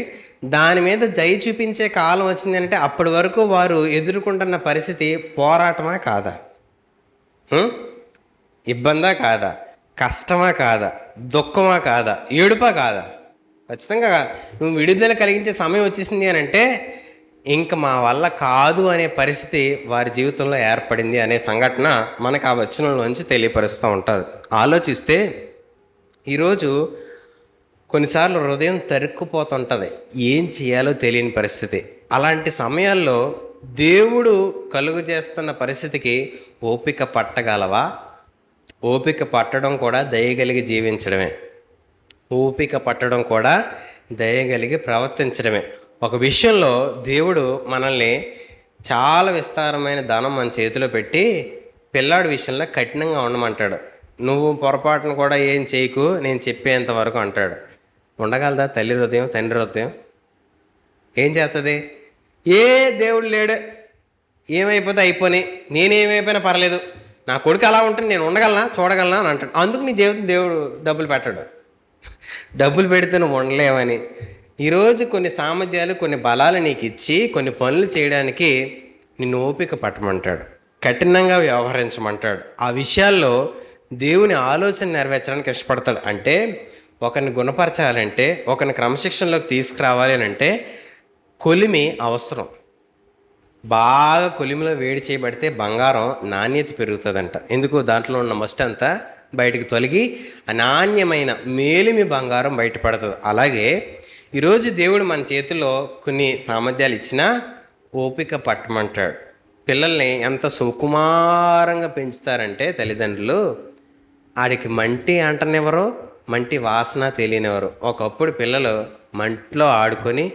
దాని మీద దయ చూపించే కాలం వచ్చిందంటే అప్పటి వరకు వారు ఎదుర్కొంటున్న పరిస్థితి పోరాటమా కాదా, ఇబ్బందా కాదా, కష్టమా కాదా, దుఃఖమా కాదా, ఏడుపా కాదా? ఖచ్చితంగా నువ్వు విడుదల కలిగించే సమయం వచ్చేసింది అని అంటే ఇంక మా వల్ల కాదు అనే పరిస్థితి వారి జీవితంలో ఏర్పడింది అనే సంఘటన మనకు ఆ వచనంలోంచి తెలియపరుస్తూ ఉంటుంది. ఆలోచిస్తే ఈరోజు కొన్నిసార్లు హృదయం తరుక్కుపోతుంటుంది, ఏం చేయాలో తెలియని పరిస్థితి. అలాంటి సమయాల్లో దేవుడు కలుగు చేస్తున్న పరిస్థితికి ఓపిక పట్టగలవా? ఓపిక పట్టడం కూడా దయగలిగి జీవించడమే. ఓపిక పట్టడం కూడా దయగలిగి ప్రవర్తించడమే. ఒక విషయంలో దేవుడు మనల్ని చాలా విస్తారమైన ధనం మన చేతిలో పెట్టి పిల్లాడి విషయంలో కఠినంగా ఉండమంటాడు. నువ్వు పొరపాటును కూడా ఏం చేయకు, నేను చెప్పేంత వరకు అంటాడు. ఉండగలదా తల్లి హృదయం, తండ్రి హృదయం? ఏం చేస్తుంది? ఏ దేవుడు లేడు, ఏమైపోతే అయిపోయి, నేనేమైపోయినా పర్లేదు, నా కొడుకు అలా ఉంటుంది, నేను ఉండగలనా, చూడగలనా అని అంటాడు. అందుకు నీ జీవితం దేవుడు డబ్బులు పెట్టాడు. డబ్బులు పెడితే నువ్వు ఉండలేవని. ఈరోజు కొన్ని సామర్థ్యాలు, కొన్ని బలాలు నీకు ఇచ్చి కొన్ని పనులు చేయడానికి నిన్ను ఓపిక పట్టమంటాడు, కఠినంగా వ్యవహరించమంటాడు. ఆ విషయాల్లో దేవుని ఆలోచన నెరవేర్చడానికి ఇష్టపడతాడు. అంటే ఒకరిని గుణపరచాలంటే, ఒకరిని క్రమశిక్షణలోకి తీసుకురావాలి అని అంటే కొలిమి అవసరం. బాగా కొలిమిలో వేడి చేయబడితే బంగారం నాణ్యత పెరుగుతుందంట. ఎందుకు? దాంట్లో ఉన్న మస్ట్ అంతా బయటకు తొలగి ఆ నాణ్యమైన మేలిమి బంగారం బయటపడుతుంది. అలాగే ఈరోజు దేవుడు మన చేతిలో కొన్ని సామర్థ్యాలు ఇచ్చినా ఓపిక పట్టమంటాడు. పిల్లల్ని ఎంత సుకుమారంగా పెంచుతారంటే తల్లిదండ్రులు, ఆడికి మంటి అంటనివ్వరు, మంటి వాసన తెలియనివ్వరు. ఒకప్పుడు పిల్లలు మంటలో ఆడుకొని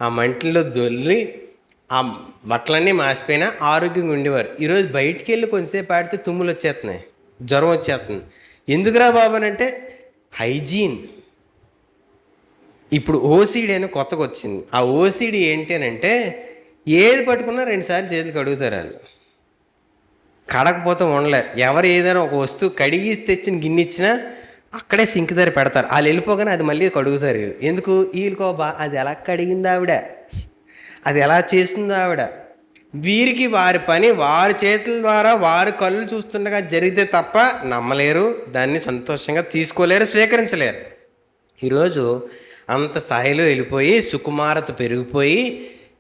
ఆ మంటలో దొల్లి ఆ బట్టలన్నీ మాసిపోయినా ఆరోగ్యంగా ఉండేవారు. ఈరోజు బయటికి వెళ్ళి కొంచెంసేపు ఆడితే తుమ్ములు వచ్చేస్తున్నాయి, జ్వరం వచ్చేస్తుంది. ఎందుకురా బాబు అని అంటే హైజీన్. ఇప్పుడు ఓసిడి అని కొత్తగా వచ్చింది. ఆ ఓసిడి ఏంటి అని అంటే ఏది పట్టుకున్నా 2 సార్లు చేతులు కడుగుతారు వాళ్ళు. కడకపోతే ఉండలేరు. ఎవరు ఏదైనా ఒక వస్తువు కడిగి తెచ్చిన గిన్నె ఇచ్చినా అక్కడే సింక్ దగ్గర పెడతారు. వాళ్ళు వెళ్ళిపోగానే అది మళ్ళీ కడుగుతారు. ఎందుకు? వీళ్ళకోబా అది ఎలా కడిగింది ఆవిడ, అది ఎలా చేసిందో ఆవిడ. వీరికి వారి పని వారి చేతుల ద్వారా వారి కళ్ళు చూస్తుండగా జరిగితే తప్ప నమ్మలేరు, దాన్ని సంతోషంగా తీసుకోలేరు, స్వీకరించలేరు. ఈరోజు అంత స్థాయిలో వెళ్ళిపోయి సుకుమారత పెరిగిపోయి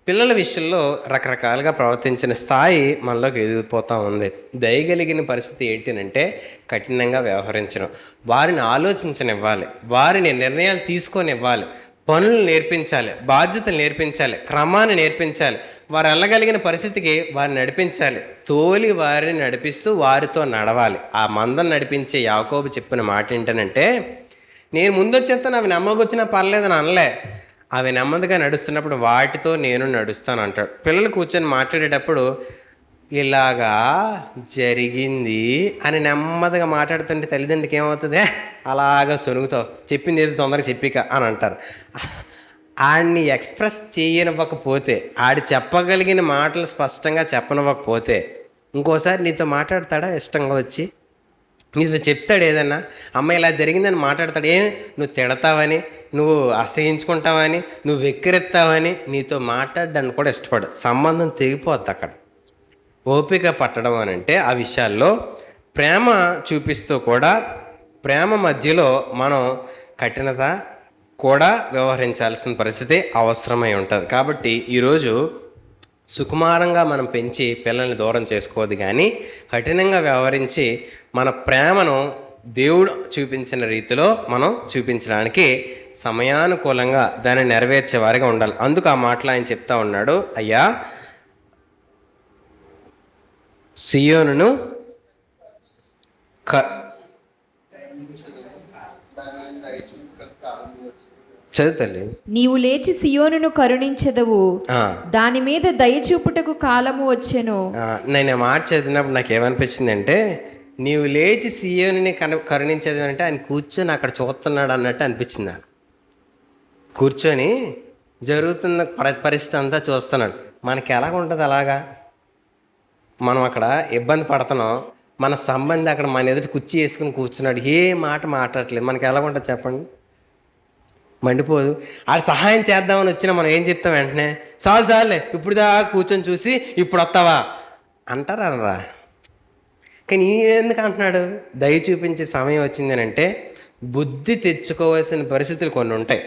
పిల్లల విషయంలో రకరకాలుగా ప్రవర్తించిన స్థాయి మనలోకి ఎదిగిపోతూ ఉంది. దయగలిగిన పరిస్థితి ఏంటంటే కఠినంగా వ్యవహరించడం, వారిని ఆలోచించనివ్వాలి, వారిని నిర్ణయాలు తీసుకొనివ్వాలి, పనులు నేర్పించాలి, బాధ్యతలు నేర్పించాలి, క్రమాన్ని నేర్పించాలి, వారు వెళ్ళగలిగిన పరిస్థితికి వారిని నడిపించాలి, తోలి వారిని నడిపిస్తూ వారితో నడవాలి. ఆ మందం నడిపించే యాకోబు చెప్పిన మాట ఏంటనంటే, నేను ముందొచ్చేస్తాను, అవి నెమ్మదికొచ్చినా పర్లేదని అనలే, అవి నెమ్మదిగా నడుస్తున్నప్పుడు వాటితో నేను నడుస్తాను అంటాడు. పిల్లలు కూర్చొని మాట్లాడేటప్పుడు ఇలాగా జరిగింది అని నెమ్మదిగా మాట్లాడుతుంటే తల్లిదండ్రులకి ఏమవుతుంది? అలాగా సొనుగుతావు, చెప్పింది ఏదో తొందరగా చెప్పిక అని అంటారు. ఆడిని ఎక్స్ప్రెస్ చేయనివ్వకపోతే, ఆడి చెప్పగలిగిన మాటలు స్పష్టంగా చెప్పనివ్వకపోతే ఇంకోసారి నీతో మాట్లాడతాడా? ఇష్టంగా వచ్చి నీతో చెప్తాడు ఏదన్నా, అమ్మ ఇలా జరిగిందని మాట్లాడతాడు. నువ్వు తిడతావని, నువ్వు అసహించుకుంటావని, నువ్వు వెక్కిరెత్తావని నీతో మాట్లాడడానికి కూడా ఇష్టపడు. సంబంధం తెగిపోద్ది అక్కడ. ఓపిక పట్టడం అని అంటే ఆ విషయాల్లో ప్రేమ చూపిస్తూ కూడా ప్రేమ మధ్యలో మనం కఠినత కూడా వ్యవహరించాల్సిన పరిస్థితి అవసరమై ఉంటుంది. కాబట్టి ఈరోజు సుకుమారంగా మనం పెంచి పిల్లల్ని దూరం చేసుకోవద్దు, కానీ కఠినంగా వ్యవహరించి మన ప్రేమను దేవుడు చూపించిన రీతిలో మనం చూపించడానికి సమయానుకూలంగా దాన్ని నెరవేర్చే వారిగా ఉండాలి. అందుకు ఆ మాటలు ఆయన చెప్తా ఉన్నాడు, అయ్యా సియోనును చదువుతల్లి, నీవు లేచి సియోనును కరుణించెదవు, దాని మీద దయచూపుటకు కాలము వచ్చెను. నేను మాట చదివినప్పుడు నాకు ఏమనిపించింది అంటే, నీవు లేచి సియోనుని కరుణించేది అంటే ఆయన కూర్చొని అక్కడ చూస్తున్నాడు అన్నట్టు అనిపించింది. కూర్చొని జరుగుతున్న పరిస్థితి అంతా చూస్తున్నాడు. మనకి ఎలాగ ఉంటుంది? అలాగా మనం అక్కడ ఇబ్బంది పడుతున్నాం, మన సంబంధి అక్కడ మన ఎదుటి కుర్చీ వేసుకుని కూర్చున్నాడు, ఏ మాట మాట్లాడట్లేదు, మనకి ఎలాగ ఉంటుంది చెప్పండి? మండిపోదు? ఆడు సహాయం చేద్దామని వచ్చినా మనం ఏం చెప్తాం? వెంటనే చాలులే, ఇప్పుడు దాకా కూర్చొని చూసి ఇప్పుడు వస్తావా అంటారా? అనరా? కానీ ఎందుకు అంటున్నాడు? దయ చూపించే సమయం వచ్చిందని అంటే బుద్ధి తెచ్చుకోవాల్సిన పరిస్థితులు కొన్ని ఉంటాయి,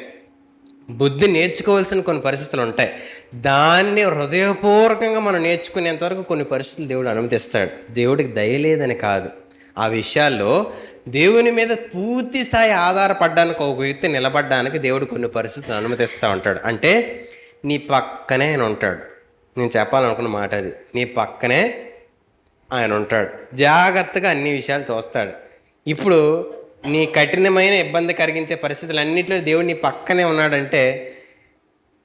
బుద్ధి నేర్చుకోవాల్సిన కొన్ని పరిస్థితులు ఉంటాయి. దాన్ని హృదయపూర్వకంగా మనం నేర్చుకునేంతవరకు కొన్ని పరిస్థితులు దేవుడు అనుమతిస్తాడు. దేవుడికి దయ లేదని కాదు, ఆ విషయాల్లో దేవుని మీద పూర్తి స్థాయి ఆధారపడడానికి ఒక వ్యక్తి నిలబడడానికి దేవుడు కొన్ని పరిస్థితులు అనుమతిస్తూ ఉంటాడు. అంటే నీ పక్కనే ఆయన ఉంటాడు. నేను చెప్పాలనుకున్న మాట అది, నీ పక్కనే ఆయన ఉంటాడు, జాగ్రత్తగా అన్ని విషయాలు చూస్తాడు. ఇప్పుడు నీ కఠినమైన ఇబ్బంది కలిగించే పరిస్థితులన్నింటిలో దేవుడు నీ పక్కనే ఉన్నాడంటే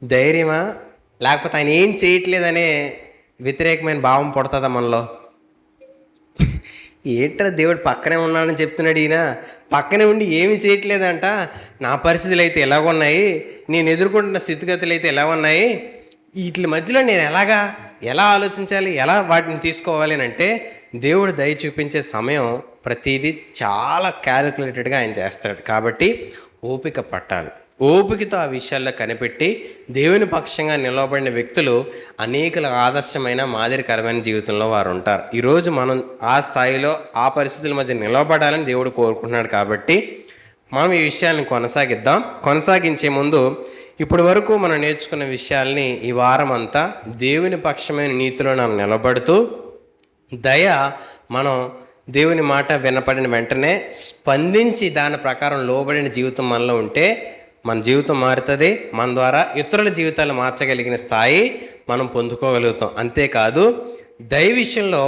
ధైర్యమా, లేకపోతే ఆయన ఏం చేయట్లేదనే వ్యతిరేకమైన భావం పుడుతుందా మనలో? ఏంట్రా దేవుడు పక్కనే ఉన్నాడని చెప్తున్నాడు, ఈయన పక్కనే ఉండి ఏమీ చేయట్లేదంట, నా పరిస్థితులు అయితే ఎలా ఉన్నాయి, నేను ఎదుర్కొంటున్న స్థితిగతులు అయితే ఎలా ఉన్నాయి, వీటి మధ్యలో నేను ఎలా ఆలోచించాలి, ఎలా వాటిని తీసుకోవాలి అని అంటే దేవుడు దయ చూపించే సమయం ప్రతిదీ చాలా క్యాలిక్యులేటెడ్గా ఆయన చేస్తాడు. కాబట్టి ఓపిక పట్టాలి. ఓపికతో ఆ విషయాల్లో కనిపెట్టి దేవుని పక్షంగా నిలవబడిన వ్యక్తులు అనేకుల ఆదర్శమైన మాదిరికరమైన జీవితంలో వారు ఉంటారు. ఈరోజు మనం ఆ స్థాయిలో ఆ పరిస్థితుల మధ్య నిలవబడాలని దేవుడు కోరుకుంటున్నాడు. కాబట్టి మనం ఈ విషయాన్ని కొనసాగిద్దాం. కొనసాగించే ముందు ఇప్పటి వరకు మనం నేర్చుకున్న విషయాల్ని ఈ వారం అంతా దేవుని పక్షమైన నీతిలో నిలబడుతూ, దయ మనం దేవుని మాట వినపడిన వెంటనే స్పందించి దాని ప్రకారం లోబడిన జీవితం మనలో ఉంటే మన జీవితం మారుతుంది. మన ద్వారా ఇతరుల జీవితాలు మార్చగలిగిన స్థాయి మనం పొందుకోగలుగుతాం. అంతేకాదు దయ విషయంలో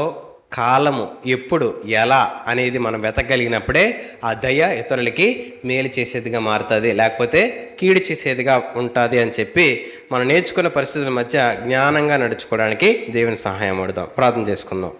కాలము ఎప్పుడు ఎలా అనేది మనం వెతకగలిగినప్పుడే ఆ దయ ఇతరులకి మేలు చేసేదిగా మారుతుంది, లేకపోతే కీడు చేసేదిగా ఉంటుంది అని చెప్పి మనం నేర్చుకున్న పరిస్థితుల మధ్య జ్ఞానంగా నడుచుకోవడానికి దేవుని సహాయం అడుగుదాం. ప్రార్థన చేసుకుందాం.